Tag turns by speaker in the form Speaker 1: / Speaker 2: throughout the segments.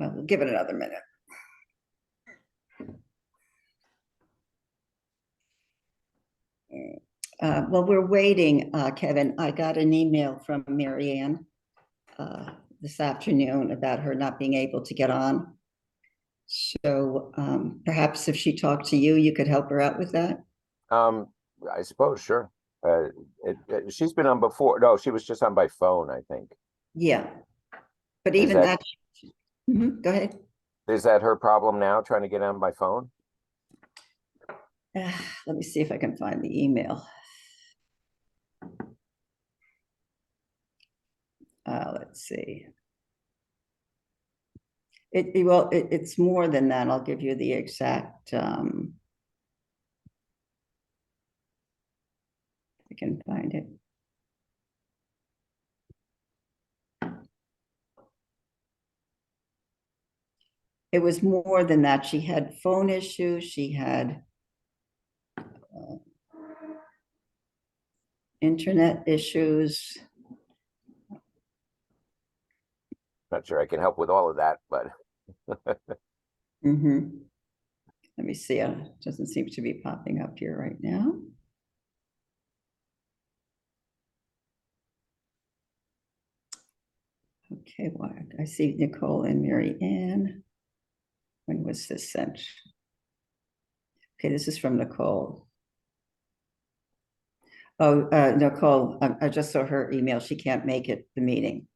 Speaker 1: Well, we'll give it another minute. While we're waiting, Kevin, I got an email from Marianne this afternoon about her not being able to get on. So perhaps if she talked to you, you could help her out with that.
Speaker 2: I suppose, sure. She's been on before. No, she was just on by phone, I think.
Speaker 1: Yeah, but
Speaker 2: Is
Speaker 1: even
Speaker 2: that-
Speaker 1: that, go ahead.
Speaker 2: Is that her problem now, trying to get on by phone?
Speaker 1: Let me see if I can find the email. Let's see. It's more than that. I'll give you the exact. I can find it. It was more than that. She had phone issues. She had internet issues.
Speaker 2: Not sure I can help with all of that, but
Speaker 1: Let me see. It doesn't seem to be popping up here right now. Okay, well, I see Nicole and Mary Ann. When was this sent? Okay, this is from Nicole. Oh, Nicole, I just saw her email. She can't make it the meeting.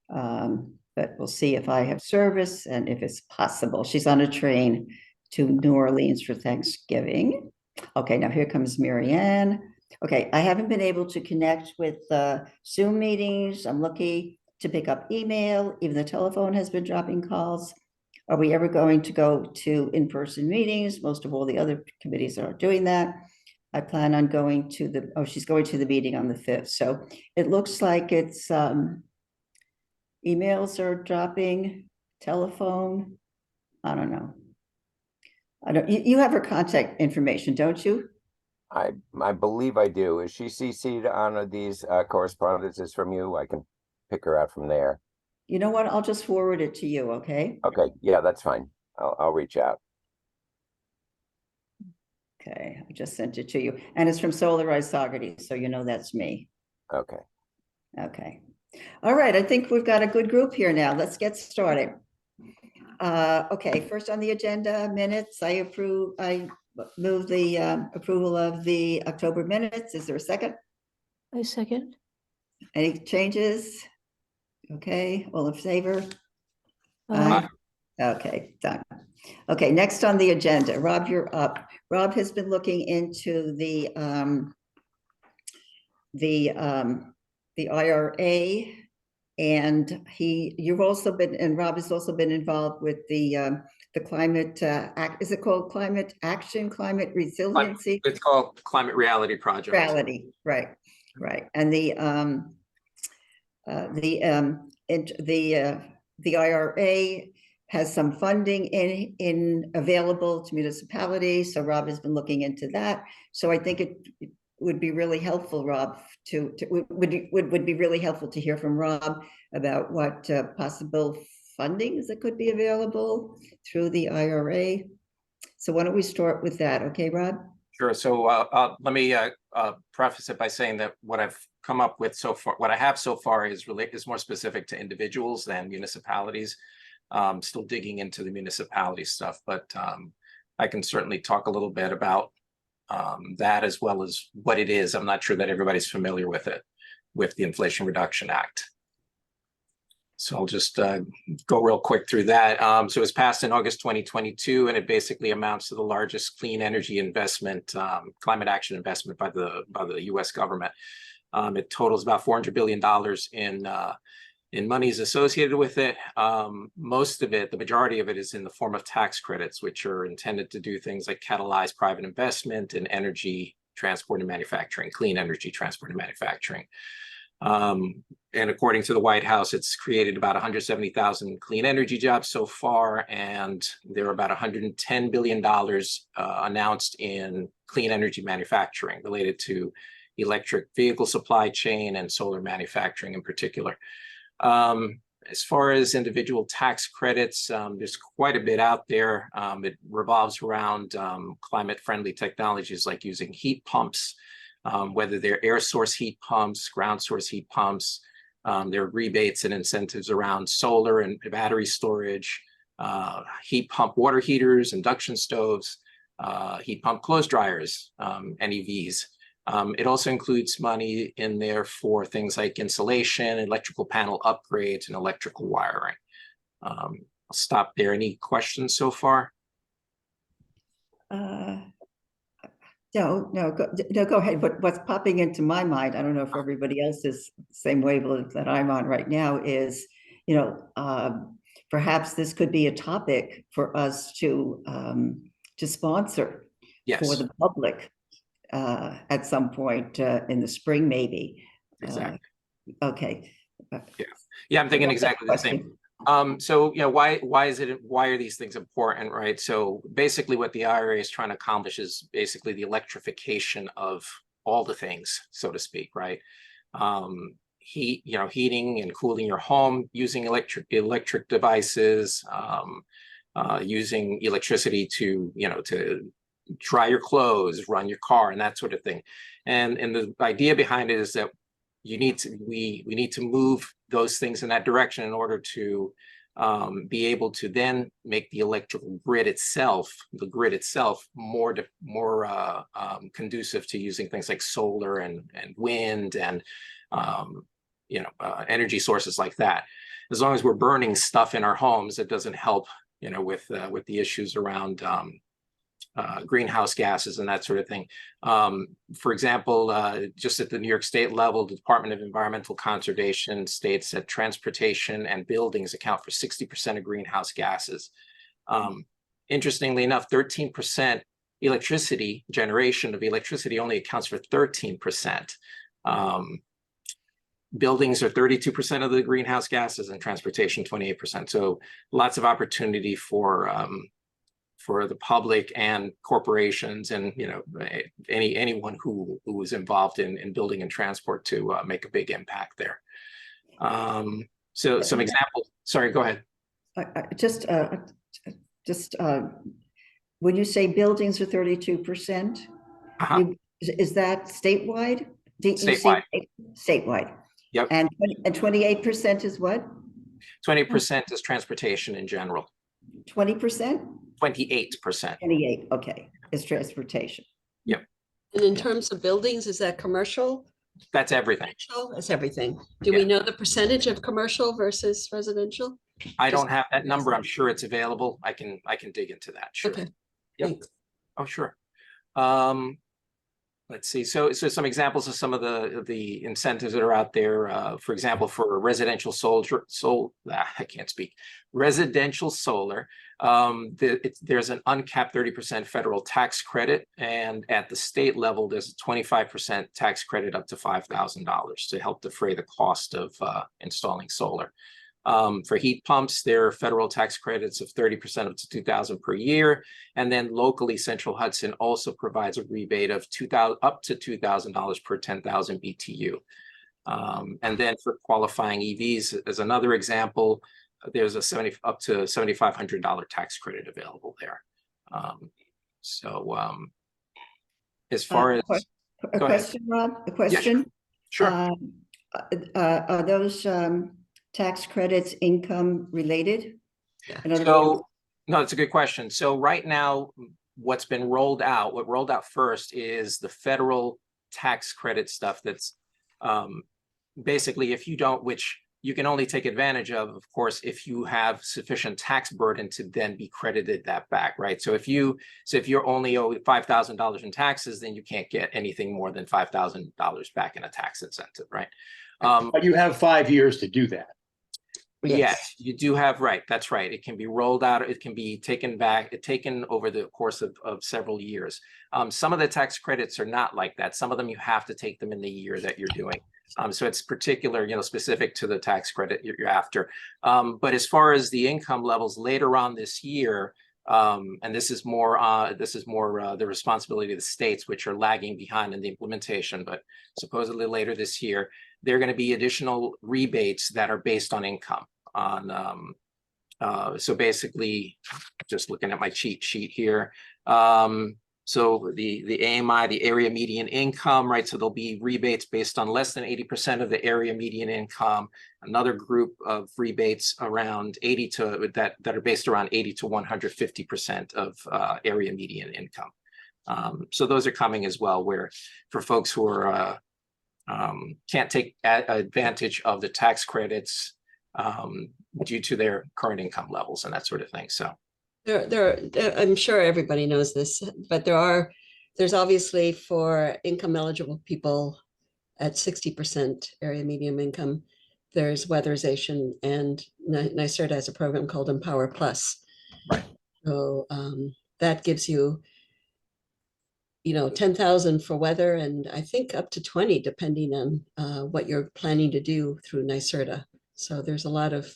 Speaker 1: But we'll see if I have service and if it's possible. She's on a train to New Orleans for Thanksgiving. Okay, now here comes Mary Ann. Okay, I haven't been able to connect with Zoom meetings. I'm lucky to pick up email. Even the telephone has been dropping calls. Are we ever going to go to in-person meetings? Most of all the other committees are doing that. I plan on going to she's going to the meeting on the 5th. So it looks like it's emails are dropping, telephone. I don't know. You have her contact information, don't you?
Speaker 2: I believe I do. Is she CC'd on these correspondences from you? I can pick her out from there.
Speaker 1: You know what? I'll just forward it to you, okay?
Speaker 2: Okay, yeah, that's fine. I'll reach out.
Speaker 1: Okay, I just sent it to you. And it's from Solarized Socrates, so you know that's me.
Speaker 2: Okay.
Speaker 1: Okay. All right, I think we've got a good group here now. Let's get started. Okay, first on the agenda, minutes. I move the approval of the October minutes. Is there a second?
Speaker 3: I second.
Speaker 1: Any changes? Okay, all in favor?
Speaker 3: Aye.
Speaker 1: Okay, done. Okay, next on the agenda, Rob, you're up. Rob has been looking into the IRA, and Rob has also been involved with the climate act. Is it called climate action, climate resiliency?
Speaker 4: It's called Climate Reality Project.
Speaker 1: Reality, right. And the IRA has some funding in available to municipalities. So Rob has been looking into that. So I think it would be really helpful, Rob, would be really helpful to hear from Rob about what possible fundings that could be available through the IRA. So why don't we start with that? Okay, Rob?
Speaker 4: Sure. So let me preface it by saying that what I've come up with so far, what I have so far is more specific to individuals than municipalities. Still digging into the municipality stuff, but I can certainly talk a little bit about that as well as what it is. I'm not sure that everybody's familiar with it, with the Inflation Reduction Act. So I'll just go real quick through that. So it was passed in August 2022, and it basically amounts to the largest clean energy investment, climate action investment by the U.S. government. It totals about $400 billion in monies associated with it. Most of it, the majority of it, is in the form of tax credits, which are intended to do things like catalyze private investment in energy transport and manufacturing, clean energy transport and manufacturing. And according to the White House, it's created about 170,000 clean energy jobs so far, and there are about $110 billion announced in clean energy manufacturing related to electric vehicle supply chain and solar manufacturing in particular. As far as individual tax credits, there's quite a bit out there. It revolves around climate-friendly technologies like using heat pumps, whether they're air source heat pumps, ground source heat pumps. There are rebates and incentives around solar and battery storage, heat pump water heaters, induction stoves, heat pump clothes dryers, NEVs. It also includes money in there for things like insulation, electrical panel upgrades, and electrical wiring. I'll stop there. Any questions so far?
Speaker 1: No, go ahead. What's popping into my mind, I don't know if everybody else is the same wavelength that I'm on right now, is, perhaps this could be a topic for us to sponsor
Speaker 4: Yes,
Speaker 1: for the public at some point in the spring, maybe.
Speaker 4: exactly.
Speaker 1: Okay.
Speaker 4: Yeah, I'm thinking exactly the same.
Speaker 1: Question.
Speaker 4: So, why are these things important, right? So basically what the IRA is trying to accomplish is basically the electrification of all the things, so to speak, right? Heating and cooling your home, using electric devices, using electricity to dry your clothes, run your car, and that sort of thing. And the idea behind it is that we need to move those things in that direction in order to be able to then make the electrical grid itself, more conducive to using things like solar and wind and energy sources like that. As long as we're burning stuff in our homes, it doesn't help with the issues around greenhouse gases and that sort of thing. For example, just at the New York State level, the Department of Environmental Conservation states that transportation and buildings account for 60% of greenhouse gases. Interestingly enough, 13% generation of electricity only accounts for 13%. Buildings are 32% of the greenhouse gases and transportation 28%. So lots of opportunity for the public and corporations and anyone who is involved in building and transport to make a big impact there. So some examples. Sorry, go ahead.
Speaker 1: Just when you say buildings are 32%, is that statewide?
Speaker 4: Statewide.
Speaker 1: Statewide.
Speaker 4: Yep.
Speaker 1: And 28% is what?
Speaker 4: 20% is transportation in general.
Speaker 1: 20%?
Speaker 4: 28%.
Speaker 1: 28, okay, is transportation.
Speaker 4: Yep.
Speaker 5: And in terms of buildings, is that commercial?
Speaker 4: That's everything.
Speaker 5: Residential? That's everything. Do we know the percentage of commercial versus residential?
Speaker 4: I don't have that number. I'm sure it's available. I can dig into that. Sure.
Speaker 5: Okay.
Speaker 4: Yep.
Speaker 5: Thanks.
Speaker 4: Oh, sure. Let's see. So some examples of some of the incentives that are out there. For example, for residential residential solar. There's an uncapped 30% federal tax credit, and at the state level, there's a 25% tax credit up to $5,000 to help defray the cost of installing solar. For heat pumps, there are federal tax credits of 30% up to $2,000 per year, and then locally, Central Hudson also provides a rebate of up to $2,000 per 10,000 BTU. And then for qualifying EVs, as another example, there's a up to $7,500 tax credit available there. As far as
Speaker 1: a question, Rob, a question.
Speaker 4: Yeah, sure.
Speaker 1: Are those tax credits income related?
Speaker 4: No, it's a good question. So right now, what rolled out first is the federal tax credit stuff that's basically which you can only take advantage of course, if you have sufficient tax burden to then be credited that back, right? So if you're only owed $5,000 in taxes, then you can't get anything more than $5,000 back in a tax incentive, right?
Speaker 6: But you have 5 years to do that.
Speaker 4: Yes, you do have, right. That's right. It can be rolled out. It can be taken over the course of several years. Some of the tax credits are not like that. Some of them you have to take them in the year that you're doing. So it's particular, specific to the tax credit you're after. But as far as the income levels later on this year, and this is more the responsibility of the states, which are lagging behind in the implementation, but supposedly later this year, there are going to be additional rebates that are based on income. on, so basically, just looking at my cheat sheet here. So the AMI, the area median income, right? So there'll be rebates based on less than 80% of the area median income. Another group of rebates around 80 to that are based around 80 to 150% of area median income. So those are coming as well, where for folks who are can't take advantage of the tax credits due to their current income levels and that sort of thing. So
Speaker 5: I'm sure everybody knows this, but there's obviously for income eligible people at 60% area median income, there's weatherization, and NYSERDA has a program called Empower Plus.
Speaker 4: Right.
Speaker 5: So that gives you, 10,000 for weather, and I think up to 20, depending on what you're planning to do through NYSERDA. So there's a lot of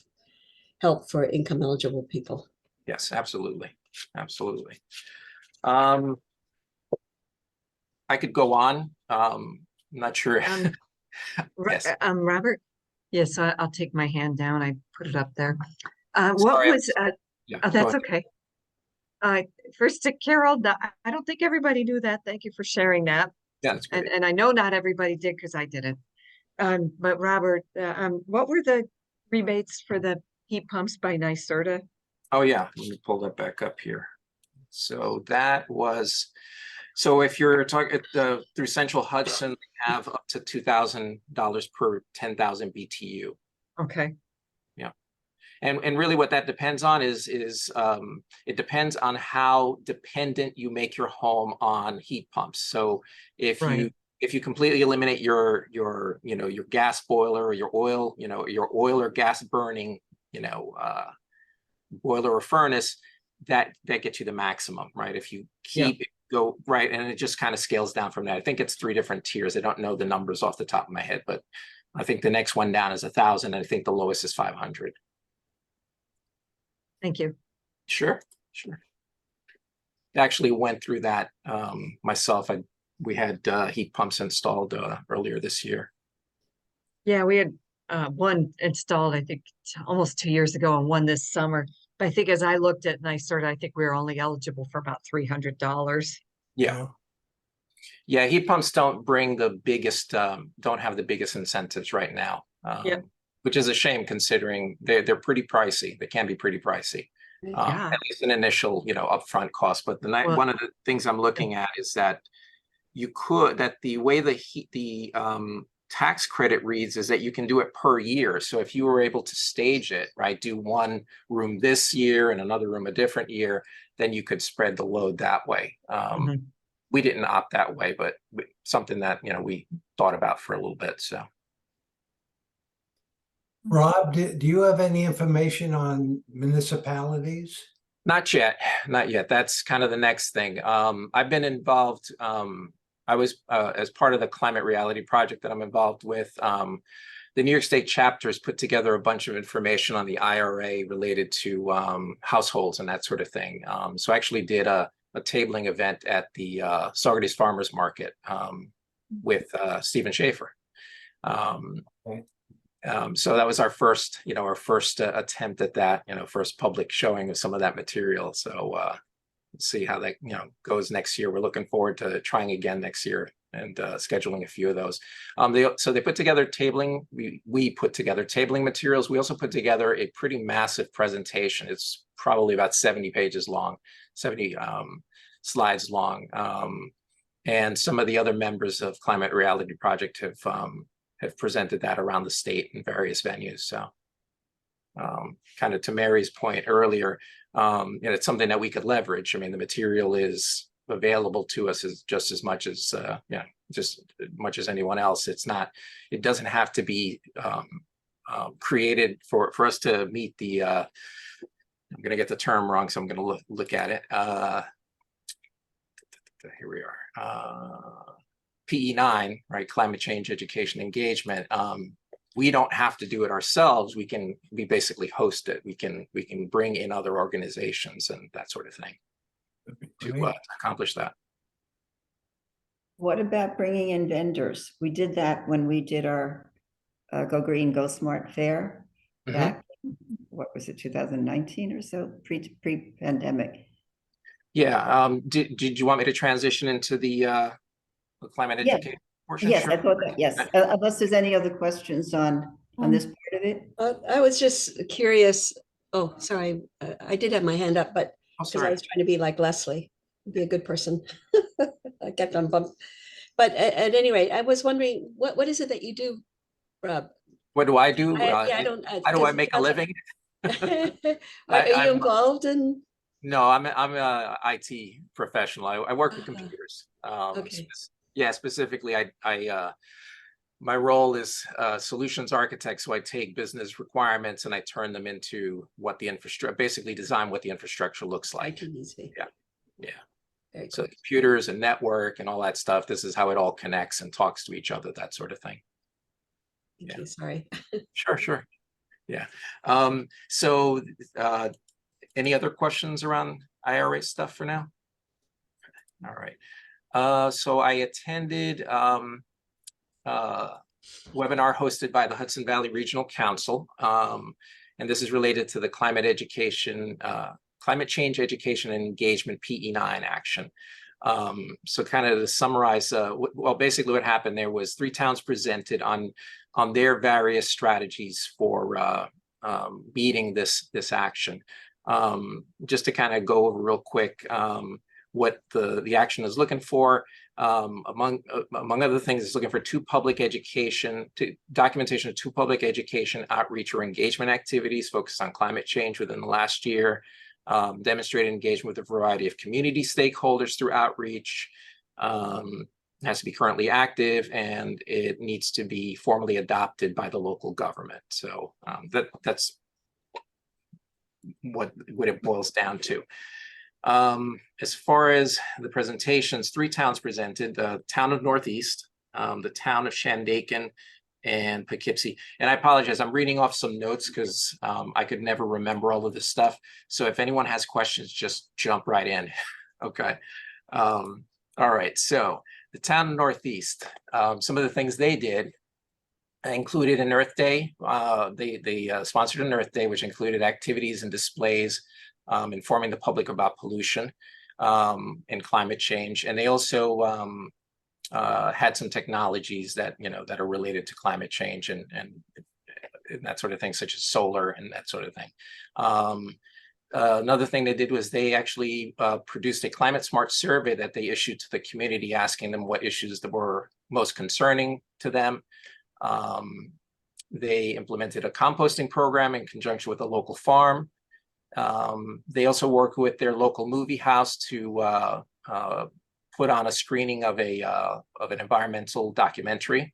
Speaker 5: help for income eligible people.
Speaker 4: yes, absolutely. Absolutely. I could go on. I'm not sure. Yes.
Speaker 7: Robert? Yes, I'll take my hand down. I put it up there. What
Speaker 4: Sorry,
Speaker 7: was,
Speaker 4: Yeah,
Speaker 7: oh,
Speaker 4: go
Speaker 7: that's
Speaker 4: ahead.
Speaker 7: okay. First to Carol, I don't think everybody knew that. Thank you for sharing that.
Speaker 4: Yeah, that's great.
Speaker 7: And I know not everybody did because I didn't. But Robert, what were the rebates for the heat pumps by NYSERDA?
Speaker 4: Oh, yeah. Let me pull that back up here. So that was, so if you're talking through Central Hudson, they have up to $2,000 per 10,000 BTU.
Speaker 7: Okay.
Speaker 4: And really what that depends on is it depends on how dependent you make your home on heat pumps. So if
Speaker 7: Right.
Speaker 4: you completely eliminate your gas boiler or your oil or gas burning, boiler or furnace, that gets you the maximum, right? If you keep it go right, and it just kind of scales down from there. I think it's 3 different tiers. I don't know the numbers off the top of my head, but I think the next one down is 1,000, and I think the lowest is 500.
Speaker 7: Thank you.
Speaker 4: Sure. I actually went through that myself. We had heat pumps installed earlier this year.
Speaker 7: Yeah, we had one installed, I think, almost 2 years ago, and one this summer. But I think as I looked at NYSERDA, I think we were only eligible for about $300.
Speaker 4: Yeah. Yeah, heat pumps don't bring the biggest, don't have the biggest incentives right now. Which is a shame considering they're pretty pricey. They can be pretty pricey.
Speaker 7: Yeah.
Speaker 4: At least an initial, upfront cost. But one of the things I'm looking at is that the way the tax credit reads is that you can do it per year. So if you were able to stage it, right, do one room this year and another room a different year, then you could spread the load that way. We didn't opt that way, but something that, we thought about for a little bit, so.
Speaker 8: Rob, do you have any information on municipalities?
Speaker 4: Not yet. That's kind of the next thing. I've been involved. I was as part of the Climate Reality Project that I'm involved with. The New York State chapter has put together a bunch of information on the IRA related to households and that sort of thing. So I actually did a tabling event at the Saugerties Farmers Market with Stephen Schaefer. So that was our first attempt at that, first public showing of some of that material. So let's see how that, goes next year. We're looking forward to trying again next year and scheduling a few of those. So they put together tabling. We put together tabling materials. We also put together a pretty massive presentation. It's probably about 70 pages long, 70 slides long. And some of the other members of Climate Reality Project have presented that around the state in various venues. So kind of to Mary's point earlier, it's something that we could leverage. I mean, the material is available to us just as much as anyone else. It doesn't have to be created for us to meet the, I'm going to get the term wrong, so I'm going to look at it. Here we are. PE9, right? Climate Change Education Engagement. We don't have to do it ourselves. We basically host it. We can bring in other organizations and that sort of thing to accomplish that.
Speaker 1: What about bringing in vendors? We did that when we did our Go Green, Go Smart fair back what was it, 2019 or so, pre-pandemic.
Speaker 4: Yeah, did you want me to transition into the climate
Speaker 1: Yeah.
Speaker 4: education portion?
Speaker 1: Yes,
Speaker 4: Sure.
Speaker 1: I thought that, yes, unless there's any other questions on this part of it.
Speaker 5: I was just curious. Oh, sorry. I did have my hand up, but
Speaker 4: Oh,
Speaker 5: because I
Speaker 4: sorry.
Speaker 5: was trying to be like Leslie, be a good person. I kept on bump. But at any rate, I was wondering, what is it that you do, Rob?
Speaker 4: What do I do?
Speaker 5: Yeah, I don't.
Speaker 4: How do I make a living?
Speaker 5: Are you
Speaker 4: I'm
Speaker 5: involved in?
Speaker 4: no, I'm a IT professional. I work with computers.
Speaker 5: Okay.
Speaker 4: Yeah, specifically, my role is solutions architect. So I take business requirements and I turn them into what the infrastructure, basically design what the infrastructure looks like.
Speaker 5: IT needs to be.
Speaker 4: Yeah. Yeah.
Speaker 5: Very
Speaker 4: So
Speaker 5: cool.
Speaker 4: computers and network and all that stuff. This is how it all connects and talks to each other, that sort of thing.
Speaker 5: Thank
Speaker 4: Yeah.
Speaker 5: you. Sorry.
Speaker 4: Sure. Yeah. So any other questions around IRA stuff for now? All right. So I attended webinar hosted by the Hudson Valley Regional Council. And this is related to the climate change education and engagement PE9 action. So kind of to summarize, well, basically what happened there was 3 towns presented on their various strategies for meeting this action. Just to kind of go over real quick what the action is looking for. Among other things, it's looking for documentation of 2 public education outreach or engagement activities focused on climate change within the last year. Demonstrated engagement with a variety of community stakeholders through outreach. It has to be currently active, and it needs to be formally adopted by the local government. So that's what it boils down to. As far as the presentations, 3 towns presented: the town of Northeast, the town of Shandaken, and Poughkeepsie. And I apologize, I'm reading off some notes because I could never remember all of this stuff. So if anyone has questions, just jump right in. Okay. All right. So the town of Northeast, some of the things they did included an Earth Day. They sponsored an Earth Day, which included activities and displays informing the public about pollution and climate change. And they also had some technologies that that are related to climate change and that sort of thing, such as solar and that sort of thing. Another thing they did was they actually produced a climate smart survey that they issued to the community, asking them what issues that were most concerning to them. They implemented a composting program in conjunction with a local farm. They also work with their local movie house to put on a screening of an environmental documentary.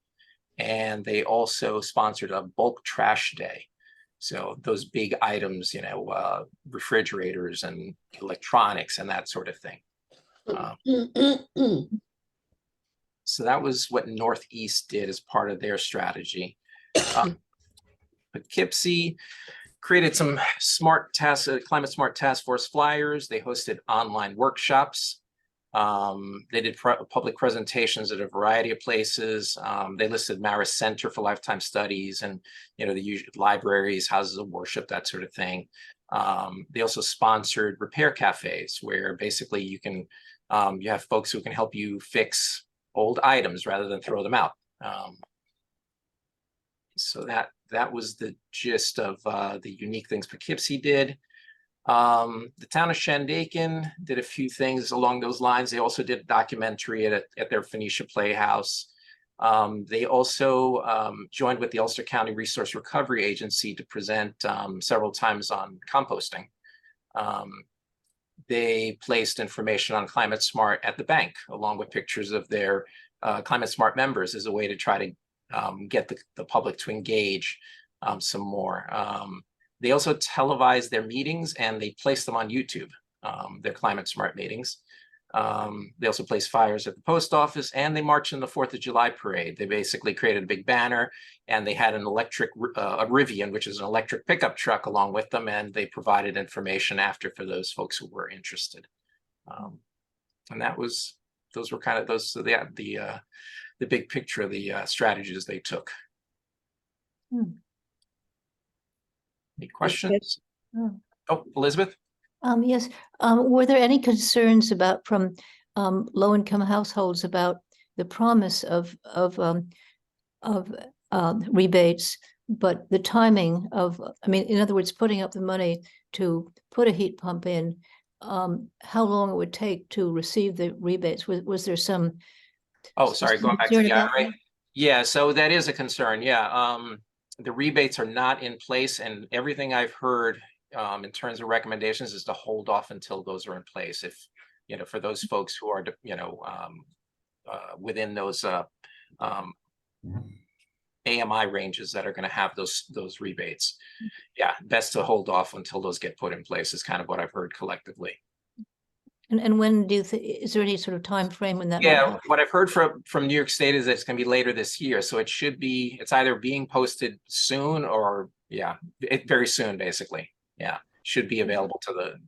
Speaker 4: And they also sponsored a bulk trash day. So those big items, refrigerators and electronics and that sort of thing. So that was what Northeast did as part of their strategy. Poughkeepsie created some climate smart task force flyers. They hosted online workshops. They did public presentations at a variety of places. They listed Marist Center for Lifetime Studies and, the usual libraries, houses of worship, that sort of thing. They also sponsored repair cafes where basically you can, you have folks who can help you fix old items rather than throw them out. So that was the gist of the unique things Poughkeepsie did. The town of Shandaken did a few things along those lines. They also did a documentary at their Phoenicia Playhouse. They also joined with the Ulster County Resource Recovery Agency to present several times on composting. They placed information on Climate Smart at the bank, along with pictures of their Climate Smart members, as a way to try to get the public to engage some more. They also televised their meetings and they placed them on YouTube, their Climate Smart meetings. They also placed flyers at the post office, and they marched in the 4th of July parade. They basically created a big banner, and they had an electric, a Rivian, which is an electric pickup truck, along with them, and they provided information after for those folks who were interested. And those were kind of the big picture of the strategies they took. Any questions?
Speaker 3: Oh.
Speaker 4: Oh, Elizabeth?
Speaker 3: Yes, were there any concerns about from low-income households about the promise of rebates, but the timing of, I mean, in other words, putting up the money to put a heat pump in, how long it would take to receive the rebates? Was there some?
Speaker 4: Oh, sorry, going back to
Speaker 3: concern
Speaker 4: the
Speaker 3: about
Speaker 4: IRA.
Speaker 3: that?
Speaker 4: Yeah, so that is a concern. Yeah, the rebates are not in place, and everything I've heard in terms of recommendations is to hold off until those are in place. If for those folks who are within those AMI ranges that are going to have those rebates. Yeah, best to hold off until those get put in place is kind of what I've heard collectively.
Speaker 3: And when do you think, is there any sort of time frame when that might
Speaker 4: Yeah,
Speaker 3: happen?
Speaker 4: what I've heard from New York State is that it's going to be later this year. So it's either being posted soon or very soon, basically. Yeah, should be available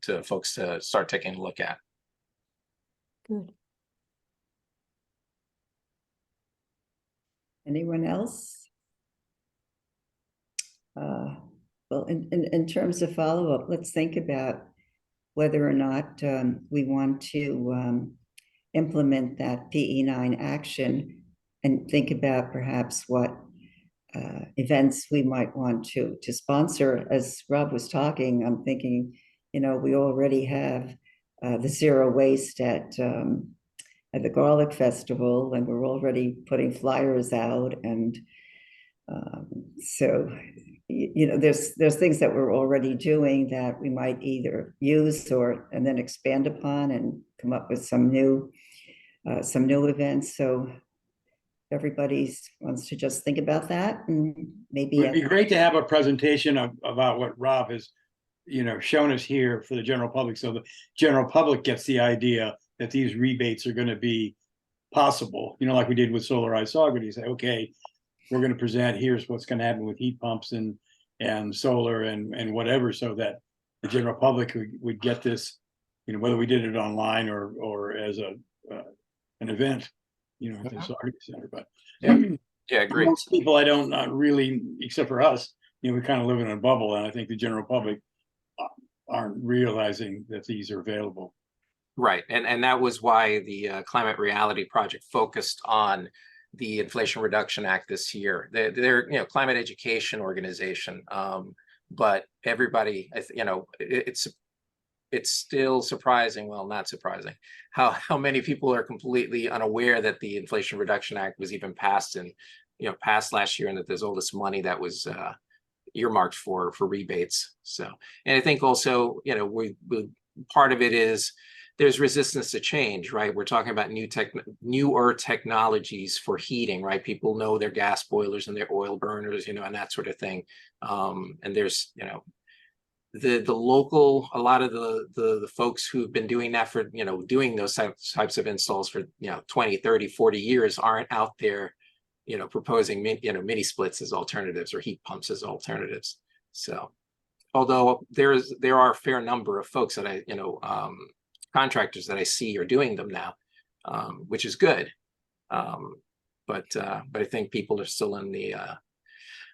Speaker 4: to folks to start taking a look at.
Speaker 3: Good.
Speaker 1: Anyone else? Well, in terms of follow-up, let's think about whether or not we want to implement that PE9 action and think about perhaps what events we might want to sponsor. As Rob was talking, I'm thinking, we already have the zero waste at the Garlic Festival, and we're already putting flyers out, and so there's things that we're already doing that we might either use and then expand upon and come up with some new events. So everybody wants to just think about that, and maybe
Speaker 6: It'd be great to have a presentation about what Rob has, shown us here for the general public, so the general public gets the idea that these rebates are going to be possible. Like we did with Solarized Saugerty. Say, okay, we're going to present, here's what's going to happen with heat pumps and solar and whatever, so that the general public would get this, whether we did it online or as an event, at the Saugerty Center. But
Speaker 4: Yeah, agree.
Speaker 6: most people, I don't, not really, except for us, we kind of live in a bubble, and I think the general public aren't realizing that these are available.
Speaker 4: Right, and that was why the Climate Reality Project focused on the Inflation Reduction Act this year. They're climate education organization, but everybody, it's still surprising, well, not surprising, how many people are completely unaware that the Inflation Reduction Act was even passed passed last year, and that there's all this money that was earmarked for rebates. So, and I think also, we part of it is there's resistance to change, right? We're talking about newer technologies for heating, right? People know their gas boilers and their oil burners, and that sort of thing. And there's, the local, a lot of the folks who've been doing that for, doing those types of installs for, 20, 30, 40 years aren't out there, proposing, mini splits as alternatives or heat pumps as alternatives. So, although there are a fair number of folks that I, contractors that I see are doing them now, which is good. But I think people are still in the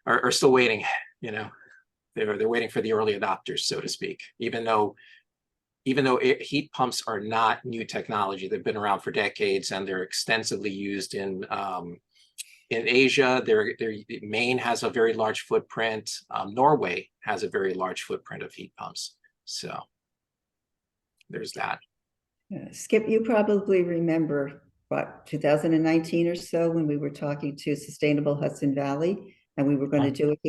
Speaker 4: are still waiting. They're waiting for the early adopters, so to speak. Even though heat pumps are not new technology, they've been around for decades and they're extensively used in Asia. Maine has a very large footprint. Norway has a very large footprint of heat pumps. So there's that.
Speaker 1: Skip, you probably remember, 2019 or so, when we were talking to Sustainable Hudson Valley, and we were going to do a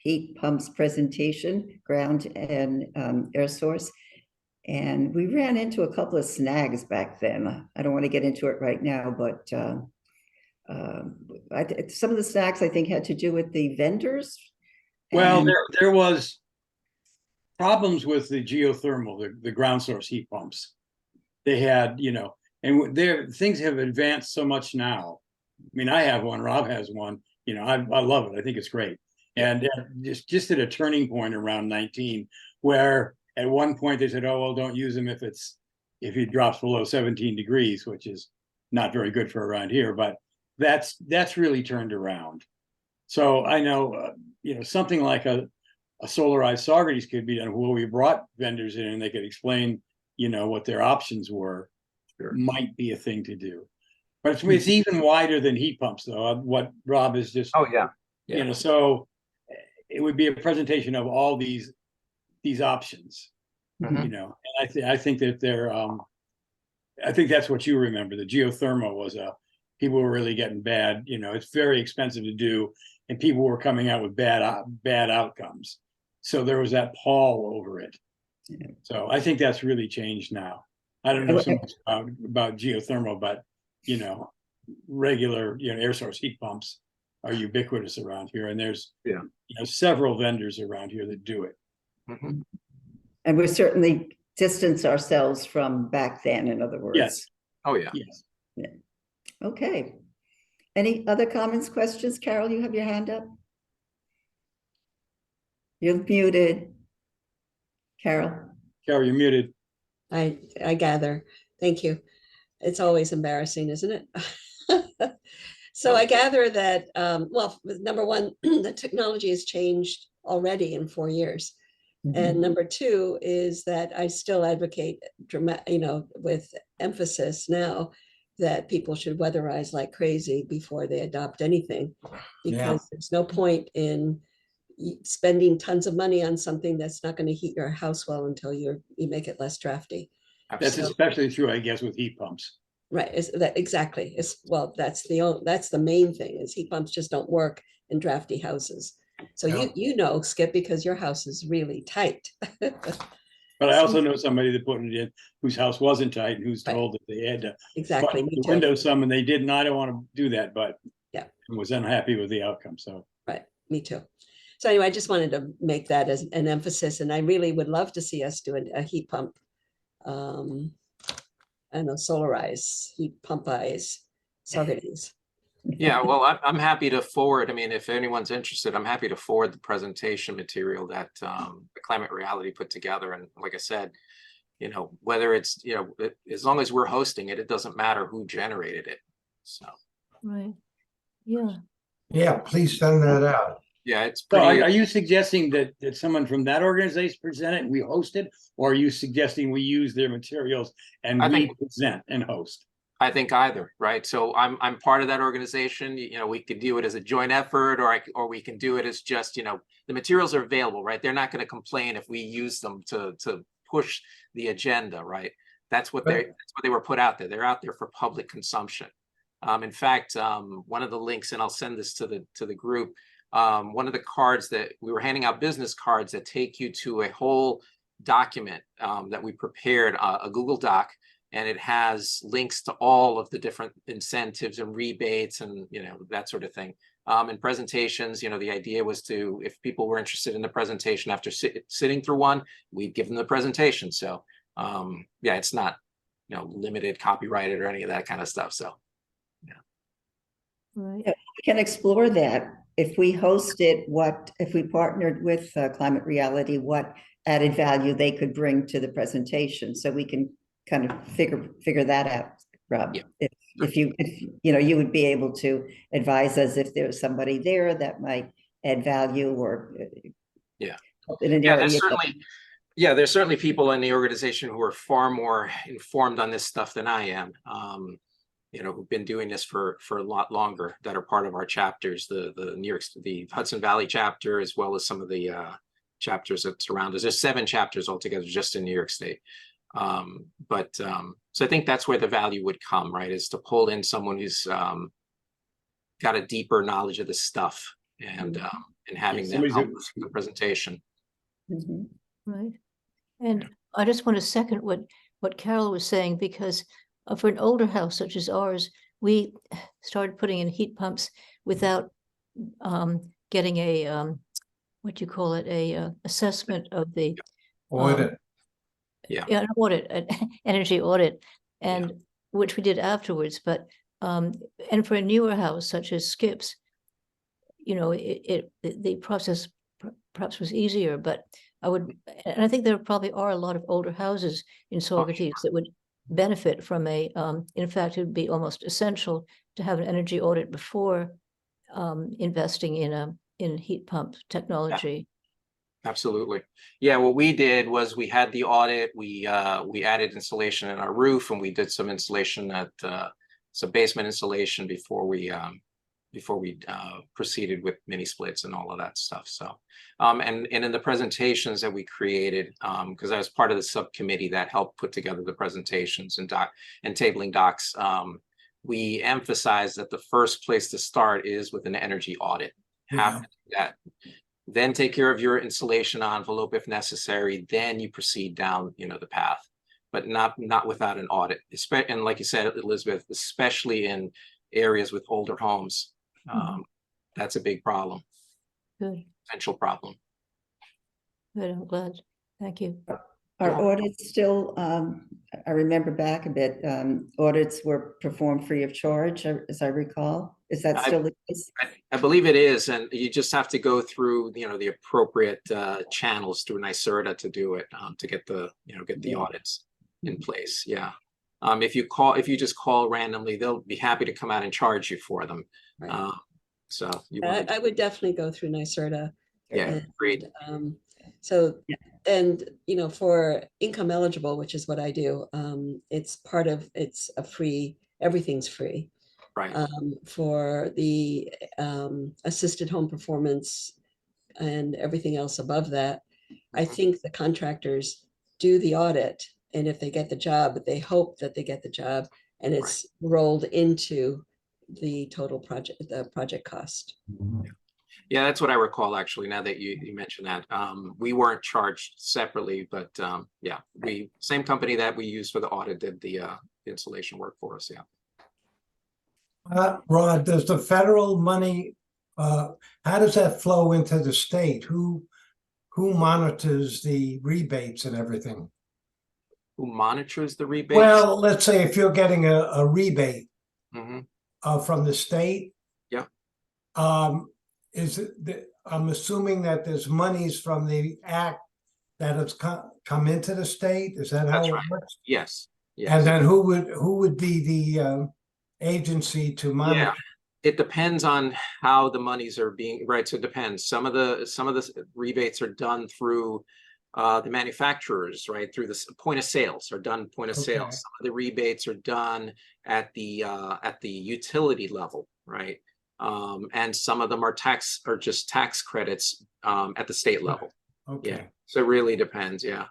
Speaker 1: heat pumps presentation, ground and air source. And we ran into a couple of snags back then. I don't want to get into it right now, but some of the snags, I think, had to do with the vendors.
Speaker 6: Well, there was problems with the geothermal, the ground source heat pumps. They had, and things have advanced so much now. I mean, I have one, Rob has one, I love it. I think it's great. And just at a turning point around 19, where at one point they said, oh, well, don't use them if it drops below 17 degrees, which is not very good for around here, but that's really turned around. So I know, something like a a solarized Saugerties could be done, where we brought vendors in and they could explain, what their options were, might be a thing to do. But it's even wider than heat pumps, though, what Rob is just,
Speaker 4: Oh, yeah.
Speaker 6: so it would be a presentation of all these options,
Speaker 4: Mhm.
Speaker 6: and I think that they're, I think that's what you remember. The geothermal was people were really getting bad, it's very expensive to do, and people were coming out with bad outcomes. So there was that pall over it.
Speaker 1: Yeah.
Speaker 6: So I think that's really changed now. I don't know so much about geothermal, but regular, air source heat pumps are ubiquitous around here, and there's several vendors around here that do it.
Speaker 4: Mhm.
Speaker 1: And we certainly distance ourselves from back then, in other words.
Speaker 6: Yes.
Speaker 4: Oh, yeah.
Speaker 6: Yes.
Speaker 1: Okay. Any other comments, questions? Carol, you have your hand up? You're muted. Carol.
Speaker 6: Carol, you're muted.
Speaker 5: I gather. Thank you. It's always embarrassing, isn't it? So I gather that, well, number one, the technology has changed already in 4 years. And number two is that I still advocate with emphasis now that people should weatherize like crazy before they adopt anything, because there's no point in spending tons of money on something that's not going to heat your house well until you make it less drafty.
Speaker 6: That's
Speaker 4: Absolutely.
Speaker 6: especially true, I guess, with heat pumps.
Speaker 5: Right, is that exactly? Well, that's the main thing, is heat pumps just don't work in drafty houses. So
Speaker 8: Yeah.
Speaker 5: Skip, because your house is really tight.
Speaker 6: But I also know somebody that put it in whose house wasn't tight and who's
Speaker 5: Right.
Speaker 6: told that they had to
Speaker 5: Exactly,
Speaker 6: button
Speaker 5: me
Speaker 6: the
Speaker 5: too.
Speaker 6: window some, and they didn't. I don't want to do that, but
Speaker 5: Yeah.
Speaker 6: was unhappy with the outcome. So
Speaker 5: Right, me too. So anyway, I just wanted to make that as an emphasis, and I really would love to see us do a heat pump. I know, solarize, heat pump eyes, Saugerties.
Speaker 4: Yeah, well, I'm happy to forward. I mean, if anyone's interested, I'm happy to forward the presentation material that the Climate Reality put together. And like I said, whether it's, as long as we're hosting it, it doesn't matter who generated it. So,
Speaker 3: Right. Yeah.
Speaker 8: Yeah, please send that out.
Speaker 4: yeah, it's
Speaker 6: So
Speaker 4: pretty.
Speaker 6: are you suggesting that someone from that organization present it, we host it, or are you suggesting we use their materials and
Speaker 4: I
Speaker 6: we
Speaker 4: think-
Speaker 6: present and host?
Speaker 4: I think either, right? So I'm part of that organization. We could do it as a joint effort, or we can do it as just, the materials are available, right? They're not going to complain if we use them to push the agenda, right? That's what
Speaker 8: Right.
Speaker 4: they were put out there. They're out there for public consumption. In fact, one of the links, and I'll send this to the group. One of the cards that we were handing out, business cards that take you to a whole document that we prepared, a Google Doc. And it has links to all of the different incentives and rebates and, that sort of thing. And presentations, the idea was to, if people were interested in the presentation after sitting through one, we'd give them the presentation. So, yeah, it's not, limited, copyrighted, or any of that kind of stuff. So, yeah.
Speaker 3: Right.
Speaker 1: We can explore that. If we hosted, if we partnered with Climate Reality, what added value they could bring to the presentation. So we can kind of figure that out, Rob.
Speaker 4: Yeah.
Speaker 1: If you would be able to advise us if there's somebody there that might add value or
Speaker 4: Yeah.
Speaker 1: in an
Speaker 4: Yeah,
Speaker 1: area.
Speaker 4: there's certainly people in the organization who are far more informed on this stuff than I am. Who've been doing this for a lot longer, that are part of our chapters, the Hudson Valley chapter, as well as some of the chapters that surround us. There's 7 chapters altogether just in New York State. So I think that's where the value would come, right? Is to pull in someone who's got a deeper knowledge of this stuff and having them help us with the presentation.
Speaker 1: Mhm.
Speaker 3: Right. And I just want to second what Carol was saying, because for an older house such as ours, we started putting in heat pumps without getting a what you call it, a assessment of the
Speaker 8: Audit.
Speaker 3: an audit, an energy audit, and which we did afterwards. But and for a newer house such as Skip's, the process perhaps was easier. But and I think there probably are a lot of older houses in Saugerties that would benefit from in fact, it would be almost essential to have an energy audit before investing in heat pump technology.
Speaker 4: Absolutely. Yeah, what we did was we had the audit, we added insulation in our roof, and we did some insulation at some basement insulation before we proceeded with mini splits and all of that stuff. So and in the presentations that we created, because I was part of the subcommittee that helped put together the presentations and tabling docs, we emphasized that the first place to start is with an energy audit. Have to do that. Then take care of your insulation envelope if necessary. Then you proceed down, the path, but not without an audit. And like you said, Elizabeth, especially in areas with older homes, that's a big problem,
Speaker 3: Good,
Speaker 4: potential problem.
Speaker 3: good, I'm glad. Thank you.
Speaker 1: Are audits still, I remember back a bit, audits were performed free of charge, as I recall. Is that still the case?
Speaker 4: I believe it is, and you just have to go through, the appropriate channels through NYSERDA to do it, to get the, get the audits in place. Yeah. If you just call randomly, they'll be happy to come out and charge you for them.
Speaker 5: Right.
Speaker 4: So
Speaker 5: I would definitely go through NYSERDA.
Speaker 4: Yeah, great.
Speaker 5: So, and for income eligible, which is what I do, it's a free, everything's free.
Speaker 4: Right.
Speaker 5: For the assisted home performance and everything else above that, I think the contractors do the audit, and if they get the job, they hope that they get the job, and it's rolled into the total project, the project cost.
Speaker 4: Yeah, that's what I recall, actually, now that you mentioned that. We weren't charged separately, but yeah, same company that we used for the audit did the installation work for us. Yeah.
Speaker 8: Rod, does the federal money, how does that flow into the state? Who monitors the rebates and everything?
Speaker 4: Who monitors the rebates?
Speaker 8: Well, let's say if you're getting a rebate
Speaker 4: Mhm.
Speaker 8: from the state.
Speaker 4: Yeah.
Speaker 8: I'm assuming that there's monies from the act that has come into the state. Is that how
Speaker 4: That's
Speaker 8: it
Speaker 4: right.
Speaker 8: works?
Speaker 4: Yes.
Speaker 8: And then who would be the agency to monitor?
Speaker 4: Yeah, it depends on how the monies are being, right? So it depends. Some of the rebates are done through the manufacturers, right? Through the point of sales are done point of sale.
Speaker 8: Okay.
Speaker 4: Some of the rebates are done at the utility level, right? And some of them are just tax credits at the state level.
Speaker 8: Okay.
Speaker 4: Yeah. So it really depends. Yeah.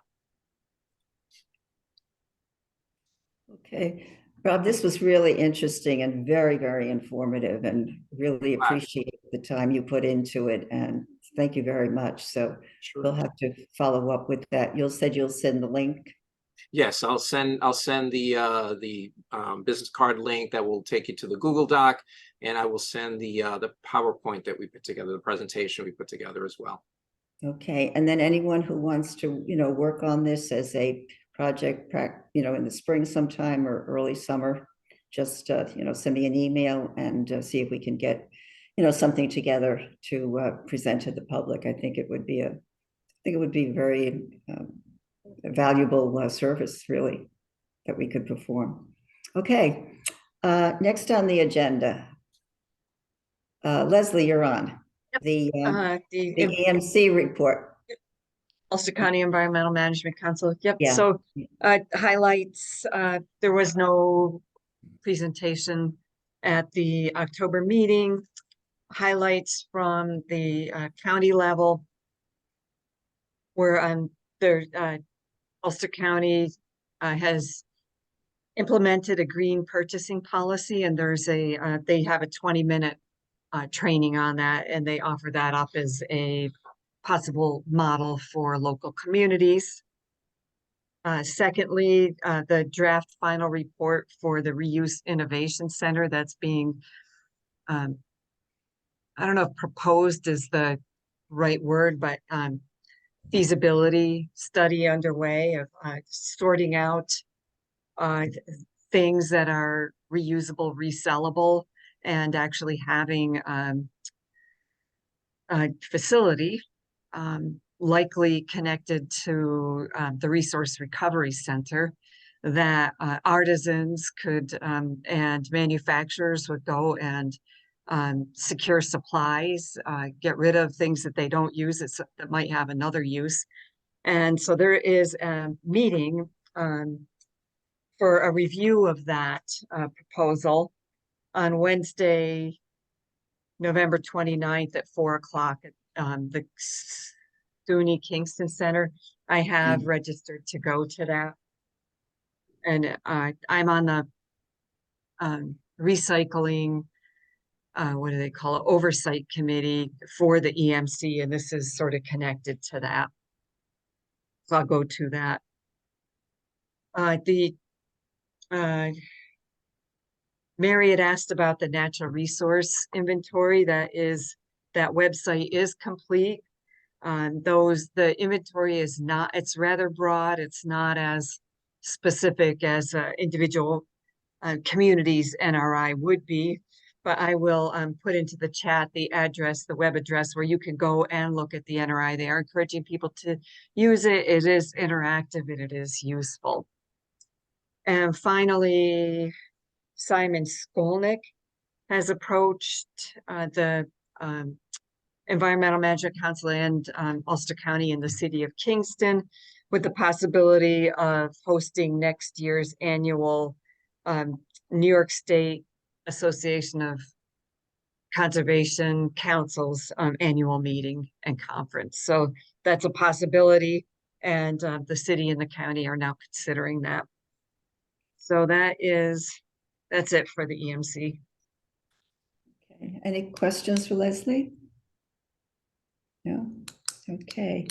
Speaker 1: Okay, Rob, this was really interesting and very, very informative, and really appreciate the time you put into it. And thank you very much. So
Speaker 4: Sure.
Speaker 1: we'll have to follow up with that. You'll send the link.
Speaker 4: Yes, I'll send the business card link that will take you to the Google Doc, and I will send the PowerPoint that we put together, the presentation we put together as well.
Speaker 1: Okay, and then anyone who wants to, work on this as a project, in the spring sometime or early summer, just, send me an email and see if we can get, something together to present to the public. I think it would be very valuable service, really, that we could perform. Okay, next on the agenda. Leslie, you're on. The EMC report.
Speaker 7: Ulster County Environmental Management Council. Yep.
Speaker 1: Yeah.
Speaker 7: So highlights, there was no presentation at the October meeting. Highlights from the county level where Ulster County has implemented a green purchasing policy, and they have a 20-minute training on that, and they offer that up as a possible model for local communities. Secondly, the draft final report for the Reuse Innovation Center that's being, I don't know if proposed is the right word, but feasibility study underway of sorting out things that are reusable, resellable, and actually having a facility likely connected to the Resource Recovery Center that artisans could and manufacturers would go and secure supplies, get rid of things that they don't use that might have another use. And so there is a meeting for a review of that proposal on Wednesday, November 29th at 4 o'clock at the SUNY Kingston Center. I have registered to go to that. And I'm on the recycling, what do they call it, oversight committee for the EMC, and this is sort of connected to that. So I'll go to that. Mary had asked about the natural resource inventory. That website is complete. The inventory is not, it's rather broad. It's not as specific as individual communities NRI would be, but I will put into the chat the address, the web address where you can go and look at the NRI. They are encouraging people to use it. It is interactive and it is useful. And finally, Simon Skolnick has approached the Environmental Management Council and Ulster County and the City of Kingston with the possibility of hosting next year's annual New York State Association of Conservation Council's annual meeting and conference. So that's a possibility, and the city and the county are now considering that. So that's it for the EMC.
Speaker 1: Okay. Any questions for Leslie? No? Okay.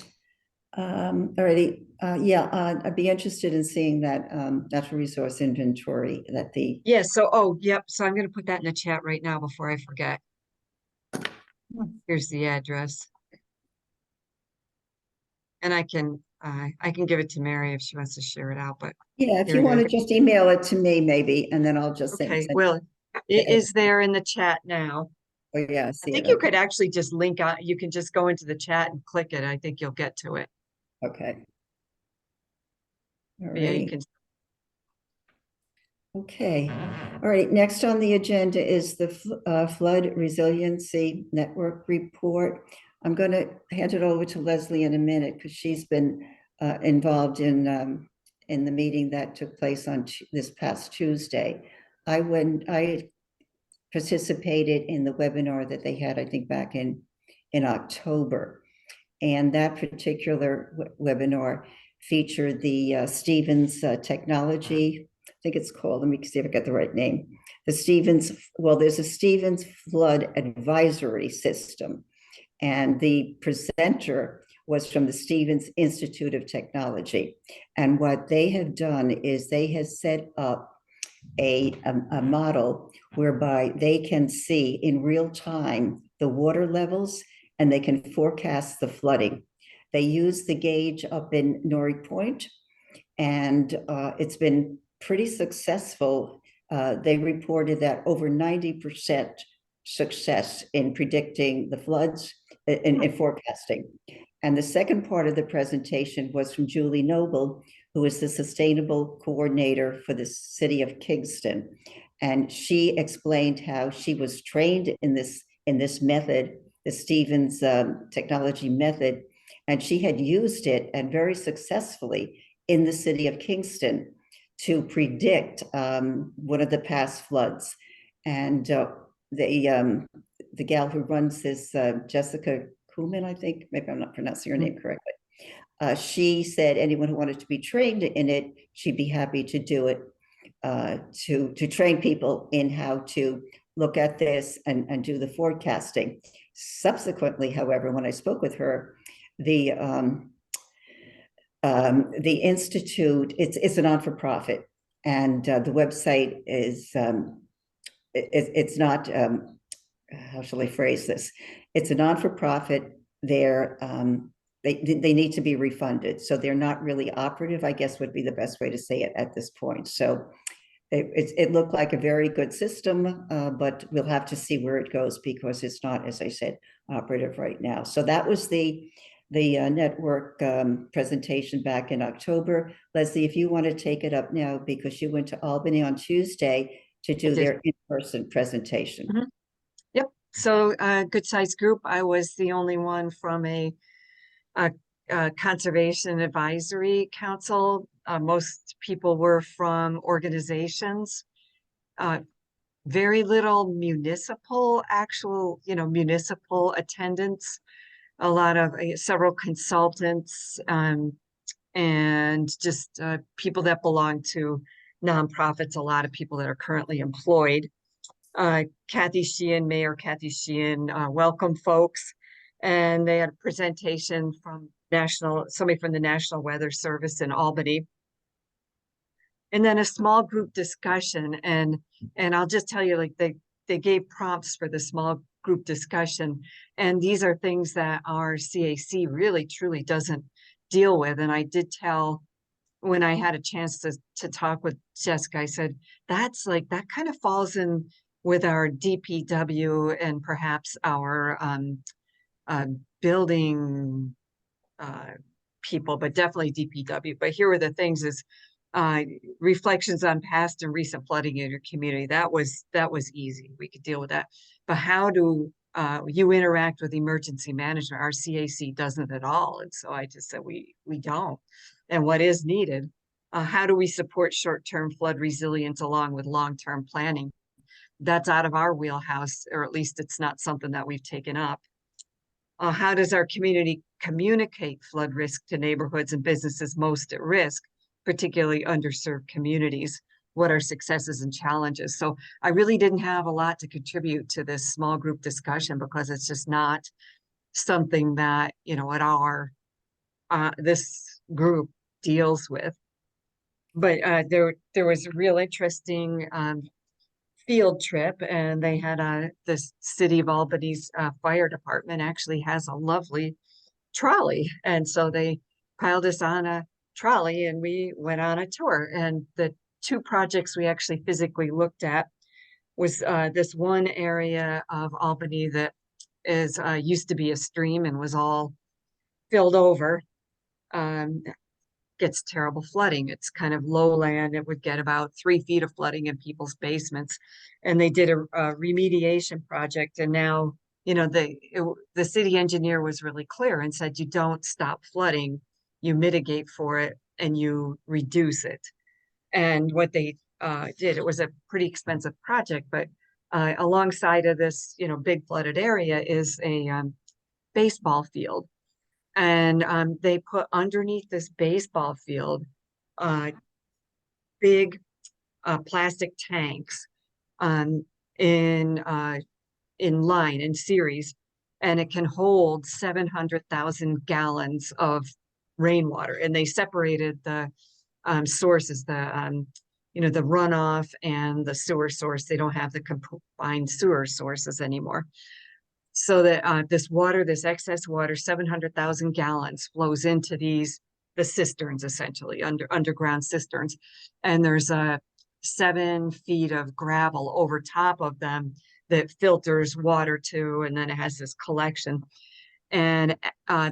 Speaker 1: Alrighty. I'd be interested in seeing that natural resource inventory that the.
Speaker 7: Yeah, so, so I'm gonna put that in the chat right now before I forget. Here's the address. And I can give it to Mary if she wants to share it out, but.
Speaker 1: Yeah, if
Speaker 7: here
Speaker 1: you
Speaker 7: it
Speaker 1: want to
Speaker 7: is.
Speaker 1: just email it to me maybe, and then I'll just
Speaker 7: Okay,
Speaker 1: send.
Speaker 7: well, it is there in the chat now.
Speaker 1: Oh, yeah, I
Speaker 7: I
Speaker 1: see
Speaker 7: think
Speaker 1: it.
Speaker 7: you could actually just link out, you can just go into the chat and click it. I think you'll get to it.
Speaker 1: Okay. All
Speaker 7: But yeah, you
Speaker 1: right.
Speaker 7: can.
Speaker 1: Okay. All right. Next on the agenda is the Flood Resiliency Network report. I'm going to hand it over to Leslie in a minute because she's been involved in the meeting that took place on this past Tuesday. I participated in the webinar that they had, I think, back in October. And that particular webinar featured the Stevens technology, I think it's called, let me see if I get the right name. There's a Stevens Flood Advisory System. And the presenter was from the Stevens Institute of Technology. And what they have done is they have set up a model whereby they can see in real time the water levels and they can forecast the flooding. They use the gauge up in Norrie Point, and it's been pretty successful. They reported that over 90% success in predicting the floods in forecasting. And the second part of the presentation was from Julie Noble, who is the Sustainable Coordinator for the City of Kingston. And she explained how she was trained in this method, the Stevens technology method, and she had used it and very successfully in the City of Kingston to predict one of the past floods. And the gal who runs this, Jessica Kuhlman, I think, maybe I'm not pronouncing her name correctly. She said anyone who wanted to be trained in it, she'd be happy to do it, to train people in how to look at this and do the forecasting. Subsequently, however, when I spoke with her, the institute, it's a non-for-profit, and the website is it's not how shall I phrase this? It's a non-for-profit. They need to be refunded, so they're not really operative, I guess would be the best way to say it at this point. So it looked like a very good system, but we'll have to see where it goes because it's not, as I said, operative right now. So that was the network presentation back in October. Leslie, if you want to take it up now, because you went to Albany on Tuesday to do their in-person presentation.
Speaker 7: Yep. So a good sized group. I was the only one from a conservation advisory council. Most people were from organizations. Very little municipal, actual, municipal attendance. A lot of several consultants and just people that belong to nonprofits. A lot of people that are currently employed. Kathy Sheehan, Mayor Kathy Sheehan, welcome folks. And they had a presentation from somebody from the National Weather Service in Albany. And then a small group discussion. And I'll just tell you, like they gave prompts for the small group discussion. And these are things that our CAC really truly doesn't deal with. And I did tell when I had a chance to talk with Jessica, I said, that kind of falls in with our DPW and perhaps our building people, but definitely DPW. But here are the things is reflections on past and recent flooding in your community. That was easy. We could deal with that. But how do you interact with emergency management? Our CAC doesn't at all. And so I just said, we don't. And what is needed, how do we support short-term flood resilience along with long-term planning? That's out of our wheelhouse, or at least it's not something that we've taken up. How does our community communicate flood risk to neighborhoods and businesses most at risk, particularly underserved communities? What are successes and challenges? So I really didn't have a lot to contribute to this small group discussion because it's just not something that, at our, this group deals with. But there was a real interesting field trip, and they had the City of Albany's fire department actually has a lovely trolley, and so they piled us on a trolley and we went on a tour. And the two projects we actually physically looked at was this one area of Albany that is used to be a stream and was all filled over. Gets terrible flooding. It's kind of lowland. It would get about 3 feet of flooding in people's basements. And they did a remediation project. And now, the city engineer was really clear and said, you don't stop flooding, you mitigate for it and you reduce it. And what they did, it was a pretty expensive project, but alongside of this, big flooded area is a baseball field. And they put underneath this baseball field big plastic tanks in line, in series, and it can hold 700,000 gallons of rainwater. And they separated the sources, the runoff and the sewer source. They don't have the combined sewer sources anymore. So that this excess water, 700,000 gallons, flows into the cisterns, essentially underground cisterns, and there's 7 feet of gravel over top of them that filters water to, and then it has this collection. And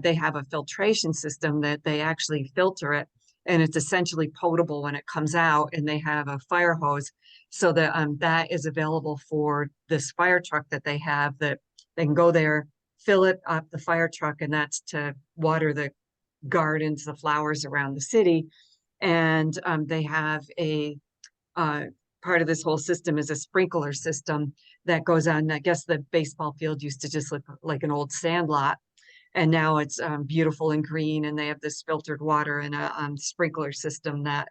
Speaker 7: they have a filtration system that they actually filter it, and it's essentially potable when it comes out. And they have a fire hose, so that that is available for this fire truck that they have, that they can go there, fill it up, the fire truck, and that's to water the gardens, the flowers around the city. And they have a part of this whole system is a sprinkler system that goes on. I guess the baseball field used to just look like an old sand lot, and now it's beautiful and green. And they have this filtered water and a sprinkler system that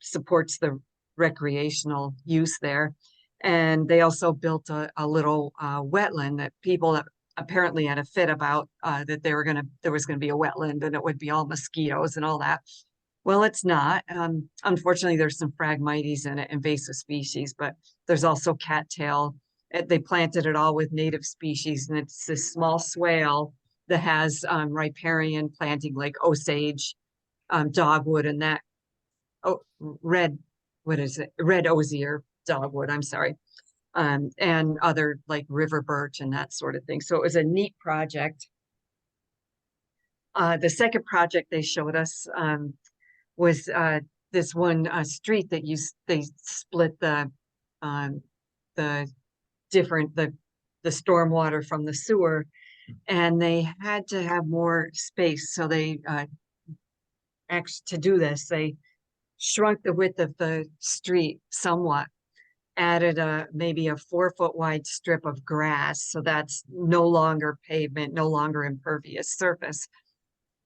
Speaker 7: supports the recreational use there. And they also built a little wetland that people apparently had a fit about, that there was gonna be a wetland and it would be all mosquitoes and all that. Well, it's not. Unfortunately, there's some Phragmites in it, invasive species, but there's also cattail. They planted it all with native species, and it's this small swale that has riparian planting like osage, dogwood, and that red osier dogwood, I'm sorry, and other like river birch and that sort of thing. So it was a neat project. The second project they showed us was this one street that they split the the stormwater from the sewer. And they had to have more space, so they actually, to do this, they shrunk the width of the street somewhat, added maybe a 4-foot wide strip of grass, so that's no longer pavement, no longer impervious surface.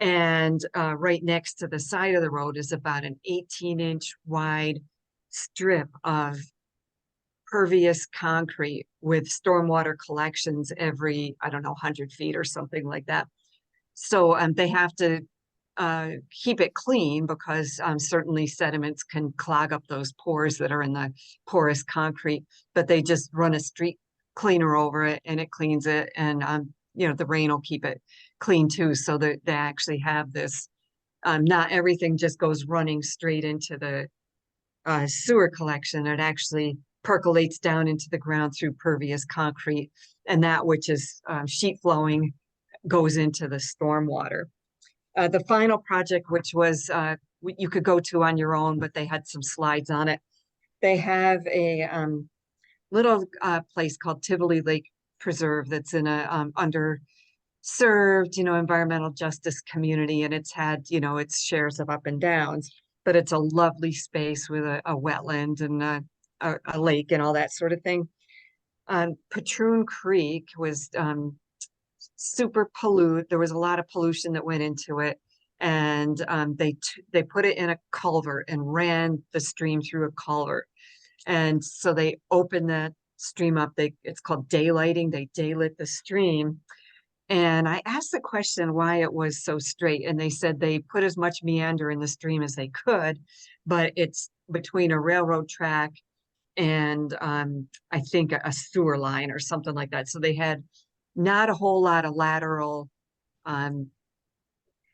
Speaker 7: And right next to the side of the road is about an 18-inch wide strip of pervious concrete with stormwater collections every, I don't know, 100 feet or something like that. So they have to keep it clean because certainly sediments can clog up those pores that are in the porous concrete, but they just run a street cleaner over it and it cleans it. And, you know, the rain will keep it clean too. So that they actually have this, not everything just goes running straight into the sewer collection. It actually percolates down into the ground through pervious concrete, and that which is sheet flowing goes into the stormwater. The final project, which was you could go to on your own, but they had some slides on it. They have a little place called Tivoli Lake Preserve that's in a underserved, you know, environmental justice community, and it's had, you know, its shares of up and downs, but it's a lovely space with a wetland and a lake and all that sort of thing. Patroon Creek was super pollute. There was a lot of pollution that went into it, and they put it in a culvert and ran the stream through a culvert. And so they opened that stream up. It's called daylighting. They daylit the stream. And I asked the question why it was so straight, and they said they put as much meander in the stream as they could, but it's between a railroad track and I think a sewer line or something like that. So they had not a whole lot of lateral